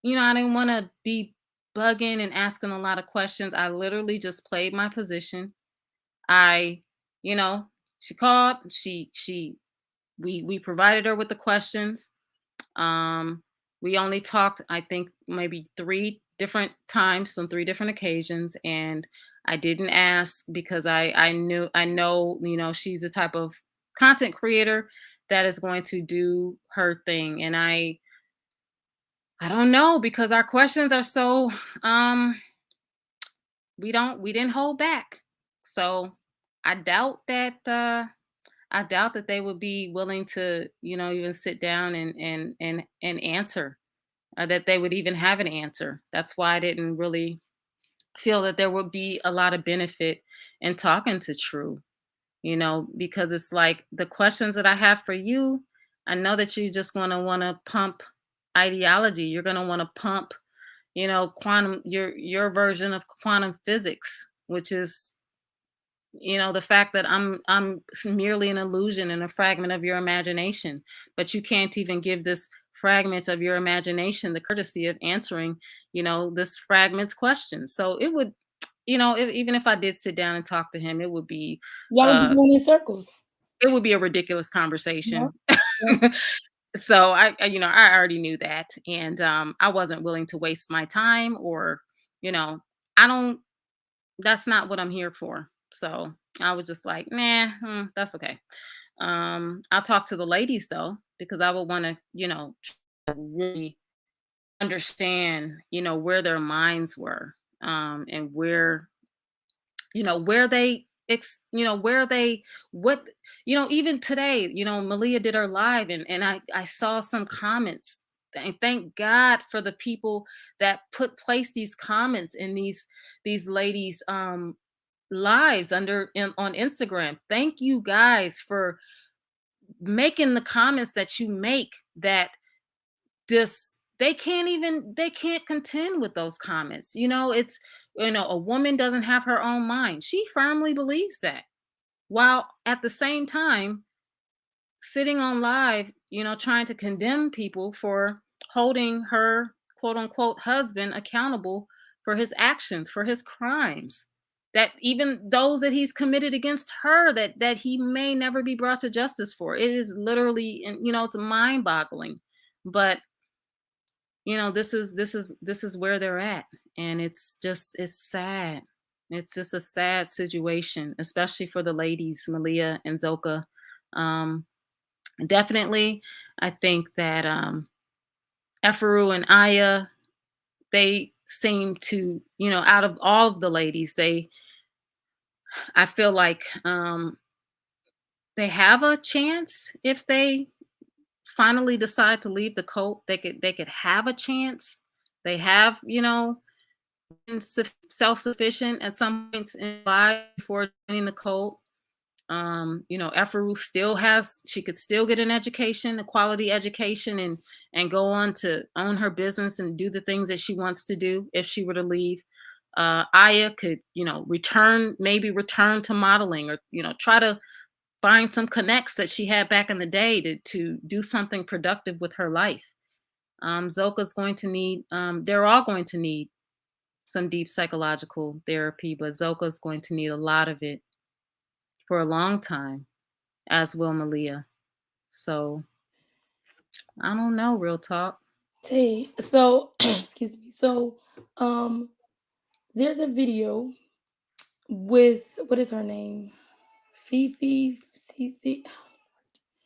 didn't want to be bugging and asking a lot of questions. I literally just played my position. I, you know, she called, we provided her with the questions. um, we only talked, I think, maybe three different times on three different occasions, and I didn't ask because I know she's the type of content creator that is going to do her thing, and I don't know because our questions are so um we didn't hold back, so I doubt that they would be willing to even sit down and answer, that they would even have an answer. That's why I didn't really feel that there would be a lot of benefit in talking to True, because it's like the questions that I have for you, I know that you're just going to want to pump ideology. You're going to want to pump, quantum, your version of quantum physics, which is the fact that I'm merely an illusion and a fragment of your imagination, but you can't even give this fragment of your imagination the courtesy of answering this fragment's question. So it would, even if I did sit down and talk to him, Y'all would be uh going in circles. it would be a ridiculous Yep, conversation. yep. So I already knew that, and I wasn't willing to waste my time, or you know, I don't. That's not what I'm here for. So I was just like, nah, that's okay. I'll talk to the ladies though, because I would want to, really understand, where their minds were, and where they where they what even today, Malia did her live, and I saw some comments, and thank God for the people that place these comments in these ladies lives on Instagram. Thank you guys for making the comments that you make, that just they can't contend with those comments. It's a woman doesn't have her own mind. She firmly believes that. While at the same time sitting on live, trying to condemn people for holding her quote unquote husband accountable for his actions, for his crimes. That even those that he's committed against her, that he may never be brought to justice for. It is literally, and it's mind boggling. But this is where they're at, and it's sad. It's just a sad situation, especially for the ladies, Malia and Zoka. um Definitely, I think that Efaru and Aya, they seem to, out of all of the ladies, I feel like they have a chance. If they finally decide to leave the cult, they could have a chance. They have, been self-sufficient at some points in life before joining the cult. Efaru still has, she could still get an education, a quality education, and go on to own her business and do the things that she wants to do if she were to leave. Aya could, return to modeling, or try to find some connects that she had back in the day to do something productive with her life. Zoka's going to need, they're all going to need some deep psychological therapy, but Zoka's going to need a lot of it for a long time, as will Malia. So I don't know, real talk. So excuse me. So um there's a video with, what is her name? Fifi Cece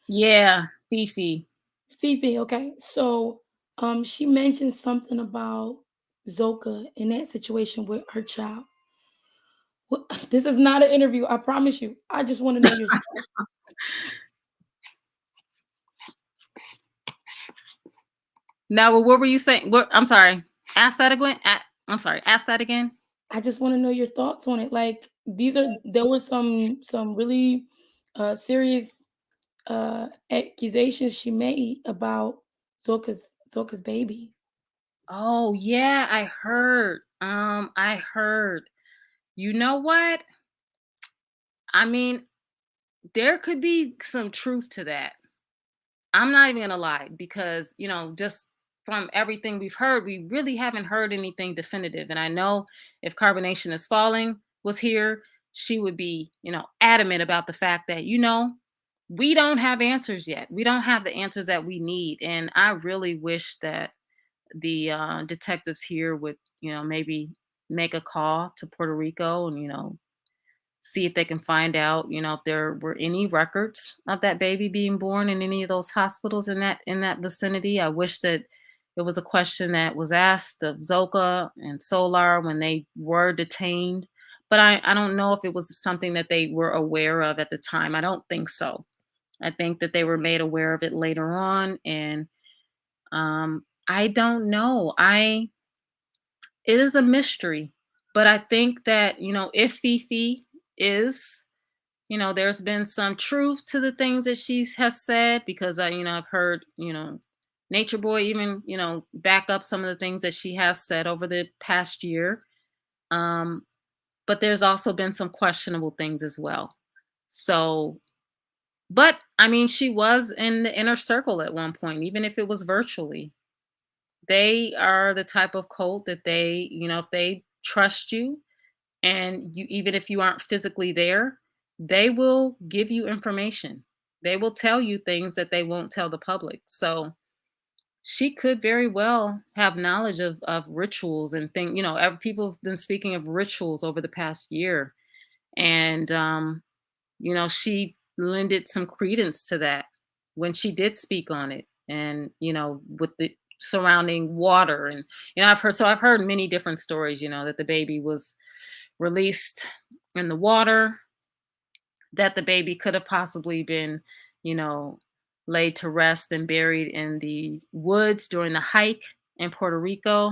Yeah, Fifi. Fifi, okay. So she mentioned something about Zoka in that situation with her child. Well, this is not an interview, I promise you. I just want to know your Now, what were you saying? What? I'm sorry. Ask that again. I'm sorry. Ask that again. I just want to know your thoughts on it. Like, there was some really serious accusations she made about Zoka's baby. Oh yeah, I heard. I heard. You know what? I mean, there could be some truth to that. I'm not even gonna lie, because just from everything we've heard, we really haven't heard anything definitive. And I know if Carbonation is Falling was here, she would be, adamant about the fact that, we don't have answers yet. We don't have the answers that we need. And I really wish that the detectives here would, maybe make a call to Puerto Rico, and, see if they can find out, if there were any records of that baby being born in any of those hospitals in that vicinity. I wish that it was a question that was asked of Zoka and Solar when they were detained. But I don't know if it was something that they were aware of at the time. I don't think so. I think that they were made aware of it later on. And I don't know. It is a mystery. But I think that, if Fifi is, there's been some truth to the things that she has said, because I've heard, Nature Boy even, back up some of the things that she has said over the past year. Um, but there's also been some questionable things as well. So, but I mean, she was in the inner circle at one point, even if it was virtually. They are the type of cult that they, if they trust you, and you, even if you aren't physically there, they will give you information. they will tell you things that they won't tell the public. So she could very well have knowledge of rituals and things. People have been speaking of rituals over the past year, and she lended some credence to that when she did speak on it, and with the surrounding water. And I've heard many different stories, that the baby was released in the water, that the baby could have possibly been, you know, laid to rest and buried in the woods during the hike in Puerto Rico,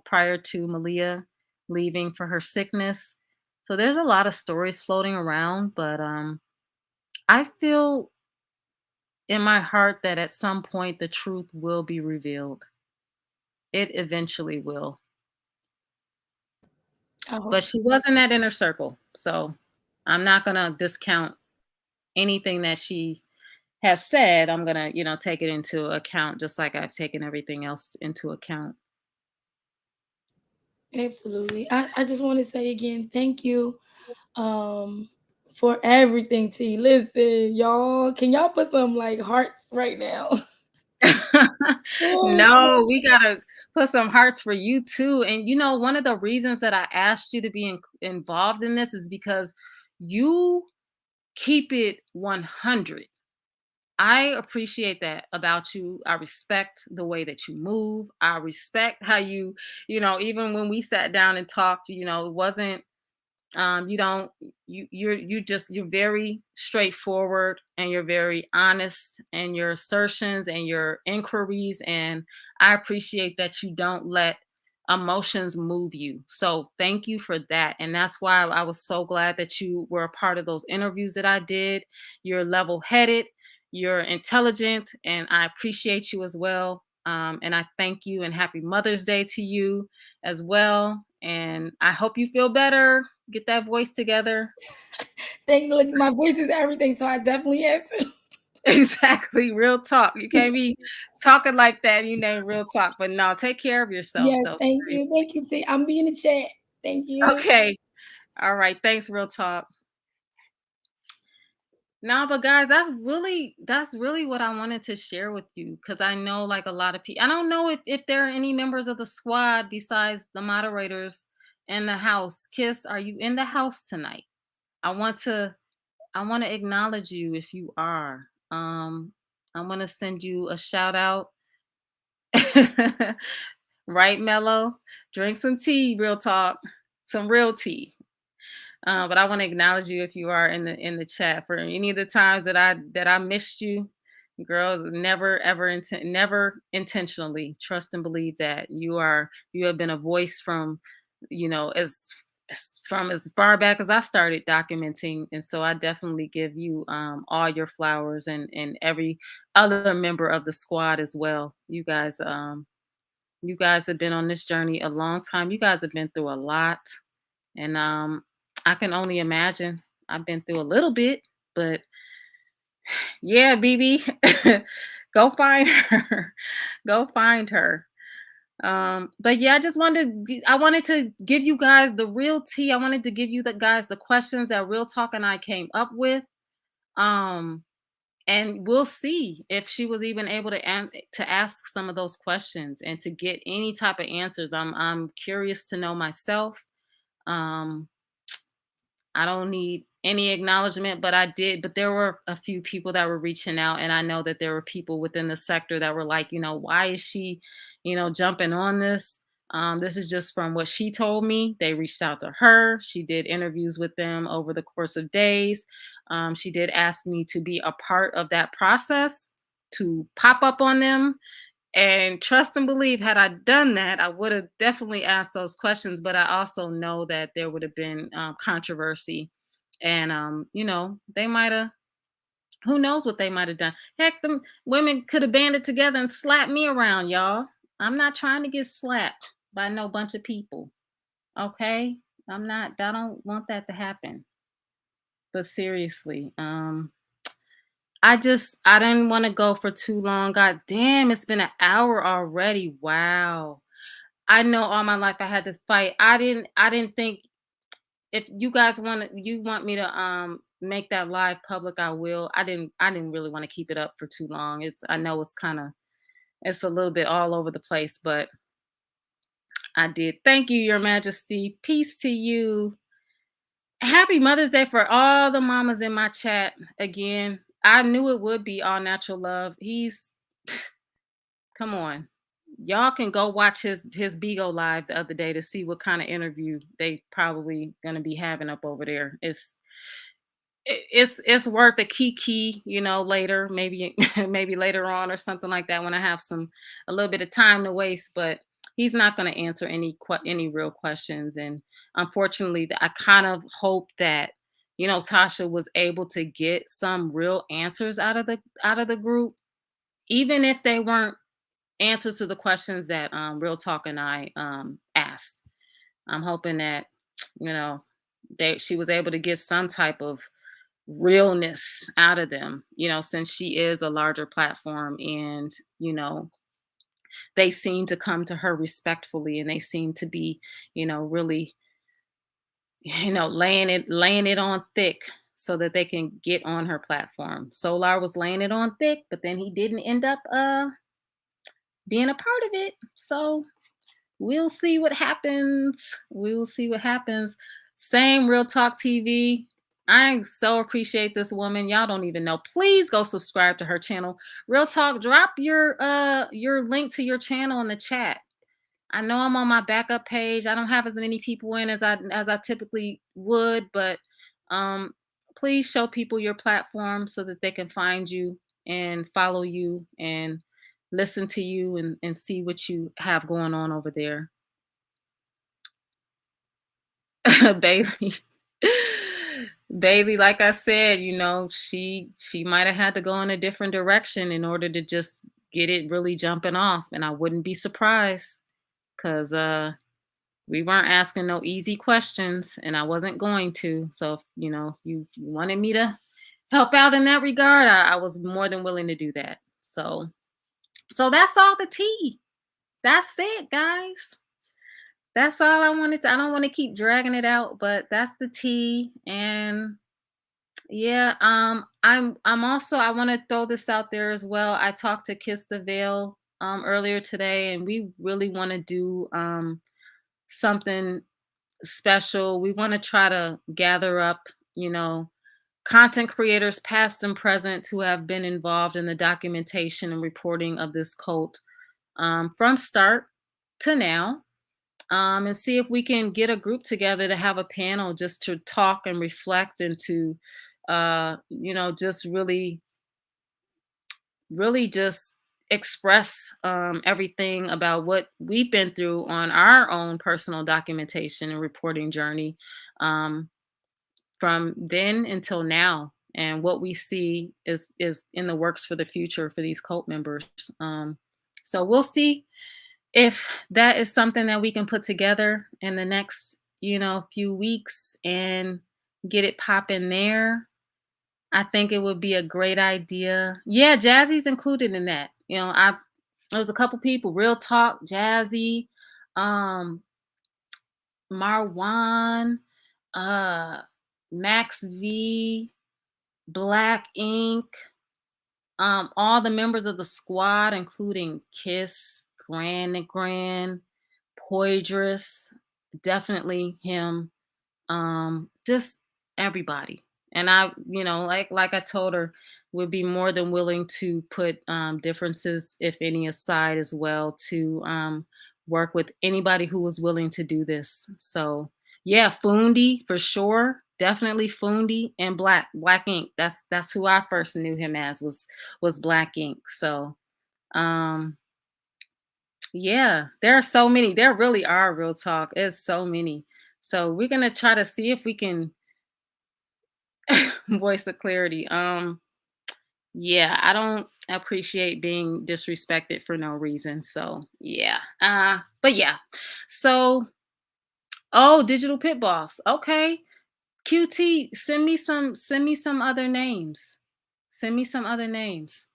prior to Malia leaving for her sickness. So there's a lot of stories floating around, but I feel in my heart that at some point the truth will be revealed. It eventually will. I But hope she so. was in that inner circle. So I'm not going to discount anything that she has said. I'm going to, take it into account just like I've taken everything else into account. Absolutely. I just want to say again, thank you um for everything, T. Listen, y'all, can y'all put some like hearts right now? Oh, No, we got to put some hearts for you too. And one of the reasons that I asked you to be involved in this is because you keep it 100. I appreciate that about you. I respect the way that you move. I respect how even when we sat down and talked, it wasn't you don't you're very straightforward, and you're very honest in your assertions and your inquiries, and I appreciate that you don't let emotions move you. So thank you for that, and that's why I was so glad that you were a part of those interviews that I did. You're level-headed, you're intelligent, and I appreciate you as well. And I thank you, and happy Mother's Day to you as well. And I hope you feel better. Get that voice together. thank you. Look, my voice is everything, so I definitely have to. Exactly. Real talk. You can't be talking like that. Real talk. But no, take care of yourself Yes, though. thank you. Seriously. Thank you, T. I'm being in the chat. Thank you. Okay. All right. Thanks, real talk. No, but guys, that's really what I wanted to share with you, because I know like a lot of people. I don't know if there are any members of the squad besides the moderators in the house. Kiss, are you in the house tonight? I want to I want to acknowledge you if you are. I want to send you a shout out. Right, Mello? Drink some tea, real talk. Some real tea. But I want to acknowledge you if you are in the chat for any of the times that I missed you. Girl, never ever never intentionally. Trust and believe that you have been a voice from, as far back as I started documenting. And so I definitely give you all your flowers, and every other member of the squad as well. You guys have been on this journey a long time. You guys have been through a lot, and I can only imagine. I've been through a little bit, but yeah, BB, go find her. Go find her. But yeah, I wanted to give you guys the real tea. I wanted to give you the guys the questions that Real Talk and I came up with. Um, and we'll see if she was even able to ask some of those questions and to get any type of answers. I'm curious to know myself. Um, I don't need any acknowledgement, but there were a few people that were reaching out, and I know that there were people within the sector that were like, why is she, jumping on this? This is just from what she told me. They reached out to her. She did interviews with them over the course of days. She did ask me to be a part of that process, to pop up on them, and trust and believe, had I done that, I would have definitely asked those questions. But I also know that there would have been controversy. And, they might have, who knows what they might have done. Heck, them women could have banded together and slapped me around, y'all. I'm not trying to get slapped by no bunch of people. Okay. I don't want that to happen. But seriously, I didn't want to go for too long. God damn, it's been an hour already. Wow. I know all my life I had this fight. I didn't think, if you guys want me to make that live public, I will. I didn't really want to keep it up for too long. I know it's kind of it's a little bit all over the place, but I did. Thank you, Your Majesty. Peace to you. Happy Mother's Day for all the mamas in my chat again. I knew it would be all natural love. He's come on. Y'all can go watch his Bigo live the other day to see what kind of interview they probably gonna be having up over there. It's worth a kiki, later, maybe maybe later on or something like that when I have a little bit of time to waste. But he's not going to answer any real questions, and unfortunately, I kind of hope that Tasha was able to get some real answers out of the group, even if they weren't answers to the questions that Real Talk and I asked. I'm hoping that you know she was able to get some type of realness out of them, since she is a larger platform, and, they seem to come to her respectfully, and they seem to be, really, laying it on thick so that they can get on her platform. Solar was laying it on thick, but then he didn't end up being a part of it. So we'll see what happens. We will see what happens. Same Real Talk TV. I so appreciate this woman. Y'all don't even know. Please go subscribe to her channel. Real Talk, drop your link to your channel in the chat. I know I'm on my backup page. I don't have as many people in as I typically would, but um please show people your platform so that they can find you and follow you and listen to you and see what you have going on over there. Bailey. Bailey, like I said, she might have had to go in a different direction in order to just get it really jumping off. And I wouldn't be surprised because we weren't asking no easy questions and I wasn't going to. So if you wanted me to help out in that regard, I was more than willing to do that. So that's all the tea. That's it, guys. That's all I wanted to. I don't want to keep dragging it out, but that's the tea. And yeah, I'm also I want to throw this out there as well. I talked to Kiss the Veil earlier today, and we really want to do something special. We want to try to gather up, you know, content creators past and present who have been involved in the documentation and reporting of this cult from start to now, and see if we can get a group together to have a panel just to talk and reflect and to, just really just express everything about what we've been through on our own personal documentation and reporting journey, um, from then until now, and what we see is in the works for the future for these cult members. So we'll see if that is something that we can put together in the next, few weeks and get it popping there. I think it would be a great idea. Yeah, Jazzy's included in that. There was a couple people, Real Talk, Jazzy, um, Marwan, uh, Max V, Black Ink, all the members of the squad, including Kiss, Grand, Poydras, definitely him, just everybody. And I, like I told her, would be more than willing to put differences, if any, aside as well to work with anybody who was willing to do this. So yeah, Fundi for sure, definitely Fundi and Black Ink. That's who I first knew him as, was Black Ink. So um yeah, there are so many. There really are, Real Talk. It's so many. So we're gonna try to see if we can voice of clarity. Yeah, I don't appreciate being disrespected for no reason. So yeah. But yeah. So Digital Pit Boss. Okay. QT, send me some other names. Send me some other names.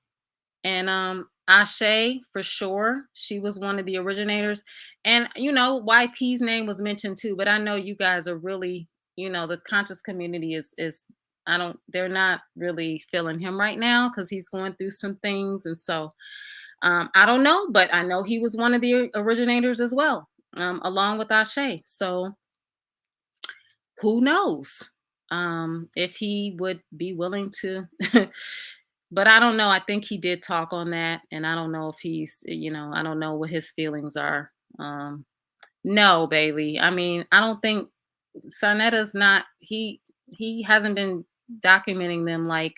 And Ashe for sure. She was one of the originators. And YP's name was mentioned too, but I know you guys are really, the conscious community is I don't they're not really feeling him right now because he's going through some things. And so I don't know, but I know he was one of the originators as well, along with Ashe. So who knows if he would be willing to. But I don't know. I think he did talk on that, and I don't know if I don't know what his feelings are. No, Bailey. I mean, I don't think Sarnetta's not. He hasn't been documenting them like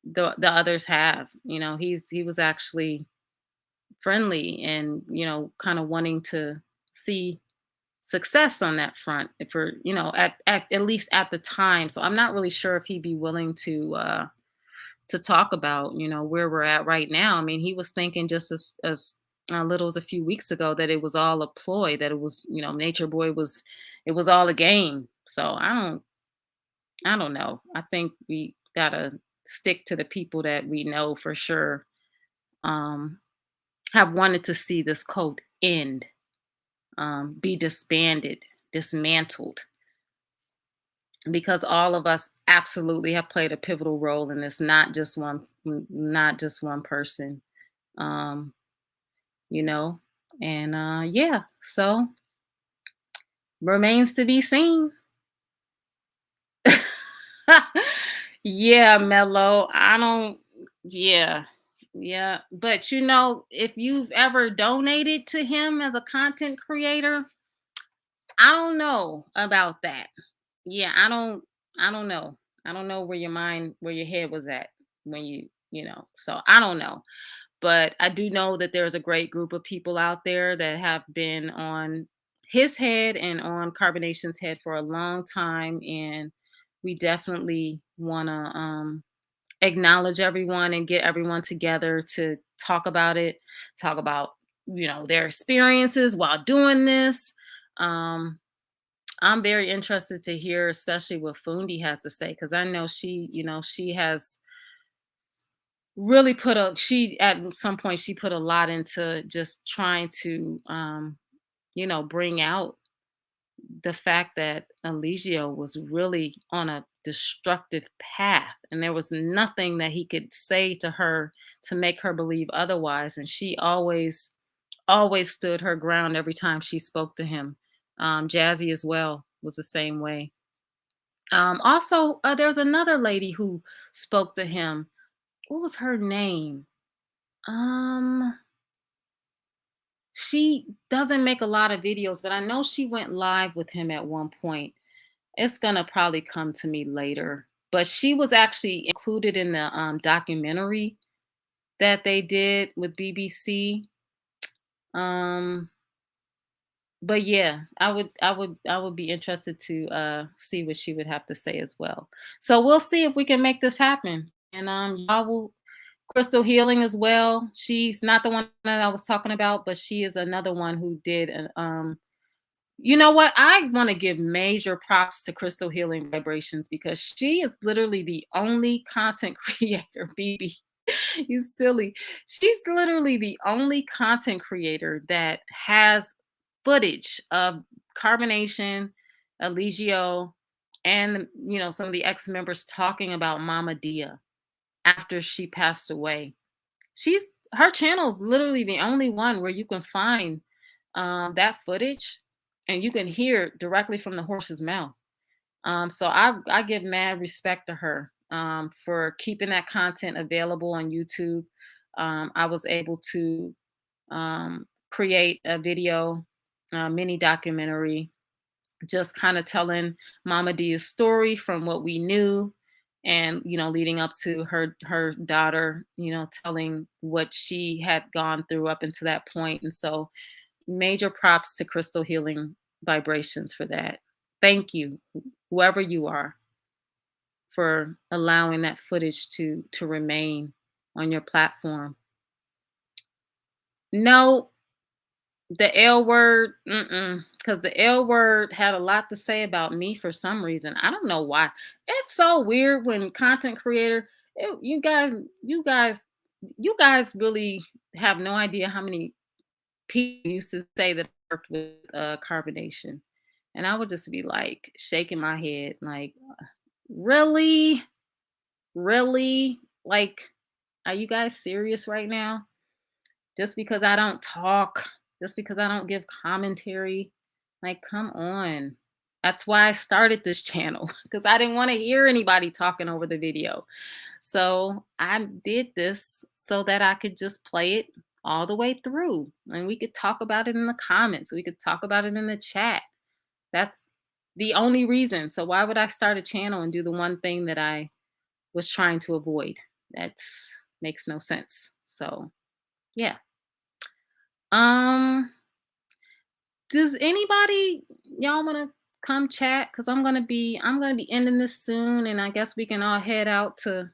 the others have. He was actually friendly and kind of wanting to see success on that front for at least at the time. So I'm not really sure if he'd be willing to talk about where we're at right now. I mean, he was thinking just as little as a few weeks ago that it was all a ploy, that it was Nature Boy was it was all a game. So I don't know. I think we gotta stick to the people that we know for sure um have wanted to see this cult end, be disbanded, dismantled, because all of us absolutely have played a pivotal role in this, not just one person. Um, you know, and yeah, so remains to be seen. Yeah, Mello. I don't yeah. Yeah, but if you've ever donated to him as a content creator, I don't know about that. Yeah, I don't know. I don't know where your head was at when so I don't know. But I do know that there's a great group of people out there that have been on his head and on Carbonation's head for a long time, and we definitely want to acknowledge everyone and get everyone together to talk about it, talk about their experiences while doing this. Um, I'm very interested to hear, especially what Fundi has to say, because I know she has really she at some point she put a lot into just trying to bring out the fact that Eligio was really on a destructive path, and there was nothing that he could say to her to make her believe otherwise. And she always stood her ground every time she spoke to him. Jazzy as well was the same way. Also, there's another lady who spoke to him. What was her name? Um, she doesn't make a lot of videos, but I know she went live with him at one point. It's gonna probably come to me later. But she was actually included in the documentary that they did with BBC. Um, but yeah, I would be interested to see what she would have to say as well. So we'll see if we can make this happen. And y'all will Crystal Healing as well. She's not the one that I was talking about, but she is another one who did an you know what? I want to give major props to Crystal Healing Vibrations because she is literally the only content creator, BB. You silly. She's literally the only content creator that has footage of Carbonation, Eligio, and some of the ex-members talking about Mama Dia after she passed away. She's Her channel is literally the only one where you can find that footage and you can hear it directly from the horse's mouth. So I give mad respect to her for keeping that content available on YouTube. I was able to create a video, mini documentary, just kind of telling Mama Dia's story from what we knew, and leading up to her daughter, telling what she had gone through up until that point. And so major props to Crystal Healing Vibrations for that. Thank you, whoever you are, for allowing that footage to remain on your platform. No, the L word, because the L word had a lot to say about me for some reason. I don't know why. It's so weird when content creator, you guys really have no idea how many people used to say that I worked with carbonation, and I would just be like shaking my head, like, Really? Really? Like, are you guys serious right now? Just because I don't talk, just because I don't give commentary. Like, come on. That's why I started this channel because I didn't want to hear anybody talking over the video. So I did this so that I could just play it all the way through and we could talk about it in the comments. We could talk about it in the chat. That's the only reason. So why would I start a channel and do the one thing that I was trying to avoid? That makes no sense. So yeah. Um, does anybody y'all want to come chat? Cause I'm gonna be ending this soon, and I guess we can all head out to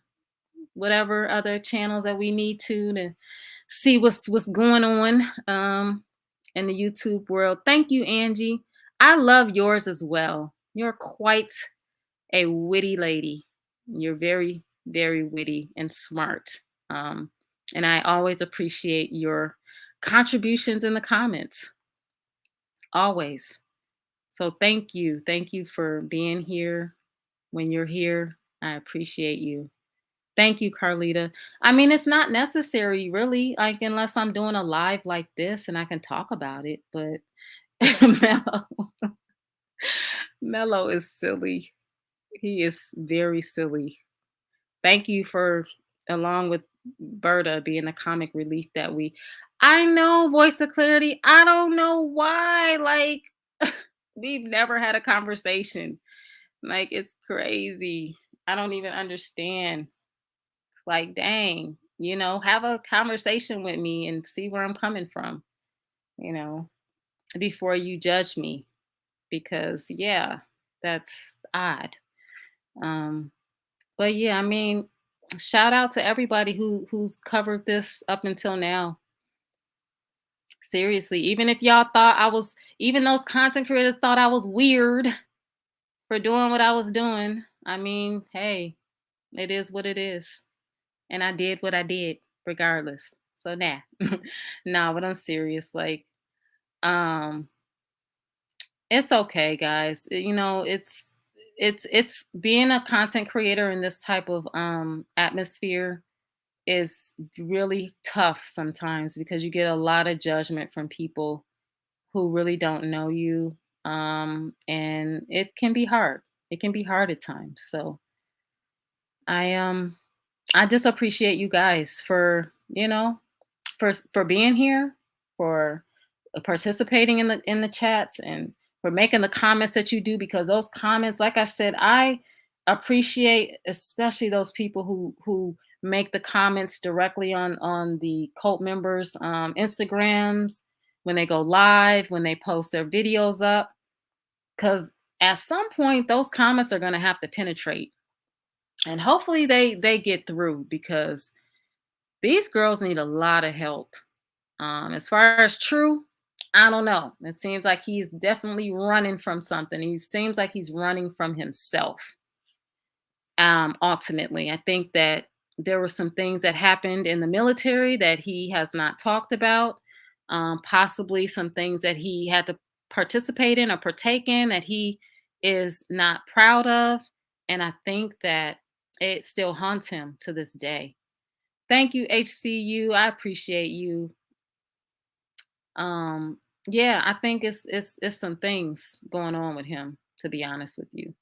whatever other channels that we need to see what's going on in the YouTube world. Thank you, Angie. I love yours as well. You're quite a witty lady. You're very, very witty and smart. Um, and I always appreciate your contributions in the comments. Always. So thank you. Thank you for being here when you're here. I appreciate you. Thank you, Carlita. I mean, it's not necessary, really, like unless I'm doing a live like this and I can talk about it. But Mello, Mello is silly. He is very silly. Thank you for, along with Berta, being the comic relief that we. I know, voice of clarity. I don't know why. Like, we've never had a conversation. Like, it's crazy. I don't even understand. It's like, dang, have a conversation with me and see where I'm coming from, you know, before you judge me. Because, yeah, that's odd. Um, but yeah, I mean, shout out to everybody who's covered this up until now. Seriously, even if y'all thought even those content creators thought I was weird for doing what I was doing. I mean, hey, it is what it is. And I did what I did regardless. So nah. Nah, but I'm serious. Like, um, it's okay, guys. It's being a content creator in this type of atmosphere is really tough sometimes because you get a lot of judgment from people who really don't know you. And it can be hard. It can be hard at times. So I I just appreciate you guys for, for being here, for participating in the chats, and for making the comments that you do, because those comments, like I said, I appreciate especially those people who make the comments directly on the cult members Instagrams, when they go live, when they post their videos up, because at some point those comments are going to have to penetrate, and hopefully they get through, because these girls need a lot of help. As far as True, I don't know. It seems like he's definitely running from something. He seems like he's running from himself. Ultimately, I think that there were some things that happened in the military that he has not talked about. Possibly some things that he had to participate in or partake in that he is not proud of. And I think that it still haunts him to this day. Thank you, HCU. I appreciate you. Um, yeah, I think it's some things going on with him, to be honest with you.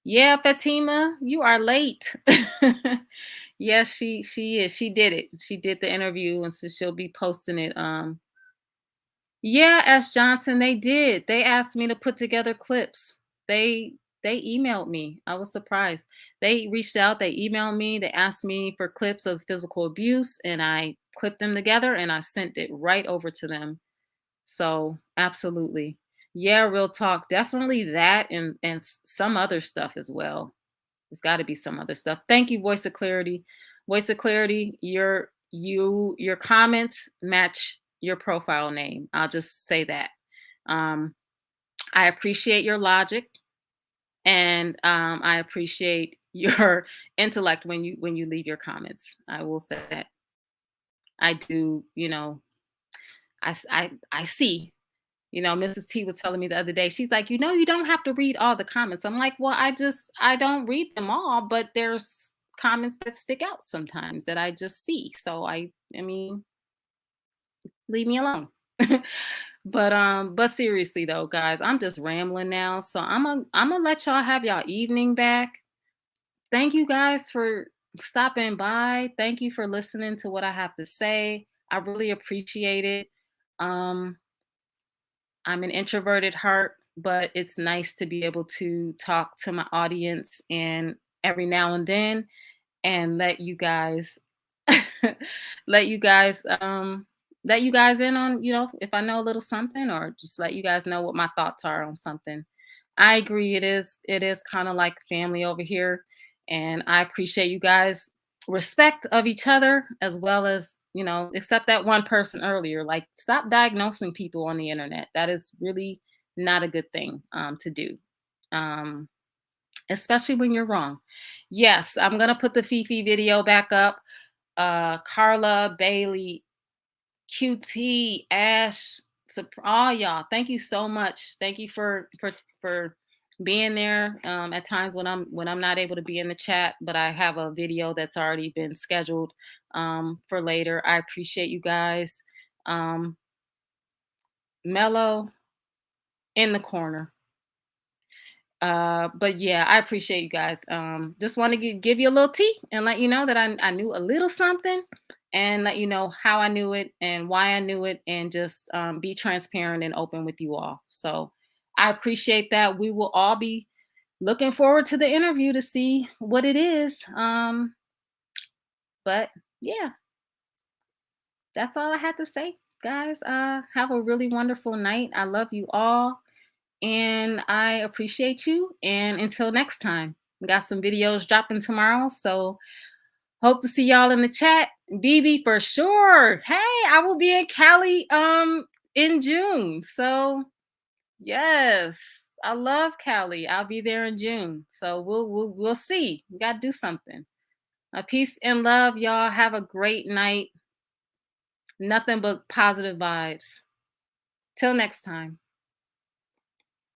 Yeah, Fatima, you are late. Yes, she is. She did it. She did the interview, and so she'll be posting it. Yeah, S. Johnson, they did. They asked me to put together clips. They they emailed me. I was surprised. They reached out, they emailed me, they asked me for clips of physical abuse, and I clipped them together and I sent it right over to them. So, absolutely. Yeah, real talk. Definitely that, and some other stuff as well. There's got to be some other stuff. Thank you, Voice of Clarity. Voice of Clarity, your comments match your profile name. I'll just say that. Um, I appreciate your logic, and I appreciate your intellect when you leave your comments. I will say that. I do, I see. Mrs. T was telling me the other day, she's like, you don't have to read all the comments. I'm like, well, I don't read them all, but there's comments that stick out sometimes that I just see. So I mean, leave me alone. But seriously though, guys, I'm just rambling now. So I'm gonna let y'all have y'all evening back. Thank you guys for stopping by. Thank you for listening to what I have to say. I really appreciate it. Um, I'm an introverted heart, but it's nice to be able to talk to my audience and every now and then and let you guys let you guys in on, if I know a little something, or just let you guys know what my thoughts are on something. I agree, it is kind of like family over here, and I appreciate you guys respect of each other, as well as, except that one person earlier, like, stop diagnosing people on the internet. That is really not a good thing to do. Um especially when you're wrong. Yes, I'm gonna put the Fifi video back up. Carla, Bailey, QT, Ash, all y'all. Thank you so much. Thank you for being there. At times when I'm not able to be in the chat, but I have a video that's already been scheduled for later. I appreciate you guys. Um, Mellow in the corner. But yeah, I appreciate you guys. Just want to give you a little tea and let you know that I knew a little something, and let you know how I knew it and why I knew it, and just be transparent and open with you all. So I appreciate that. We will all be looking forward to the interview to see what it is. But yeah, that's all I had to say, guys. Have a really wonderful night. I love you all. And I appreciate you. And until next time, we got some videos dropping tomorrow. So hope to see y'all in the chat. BB for sure. Hey, I will be in Cali in June. So yes, I love Cali. I'll be there in June. So we'll see. We gotta do something. Peace and love, y'all. Have a great night. Nothing but positive vibes. Till next time.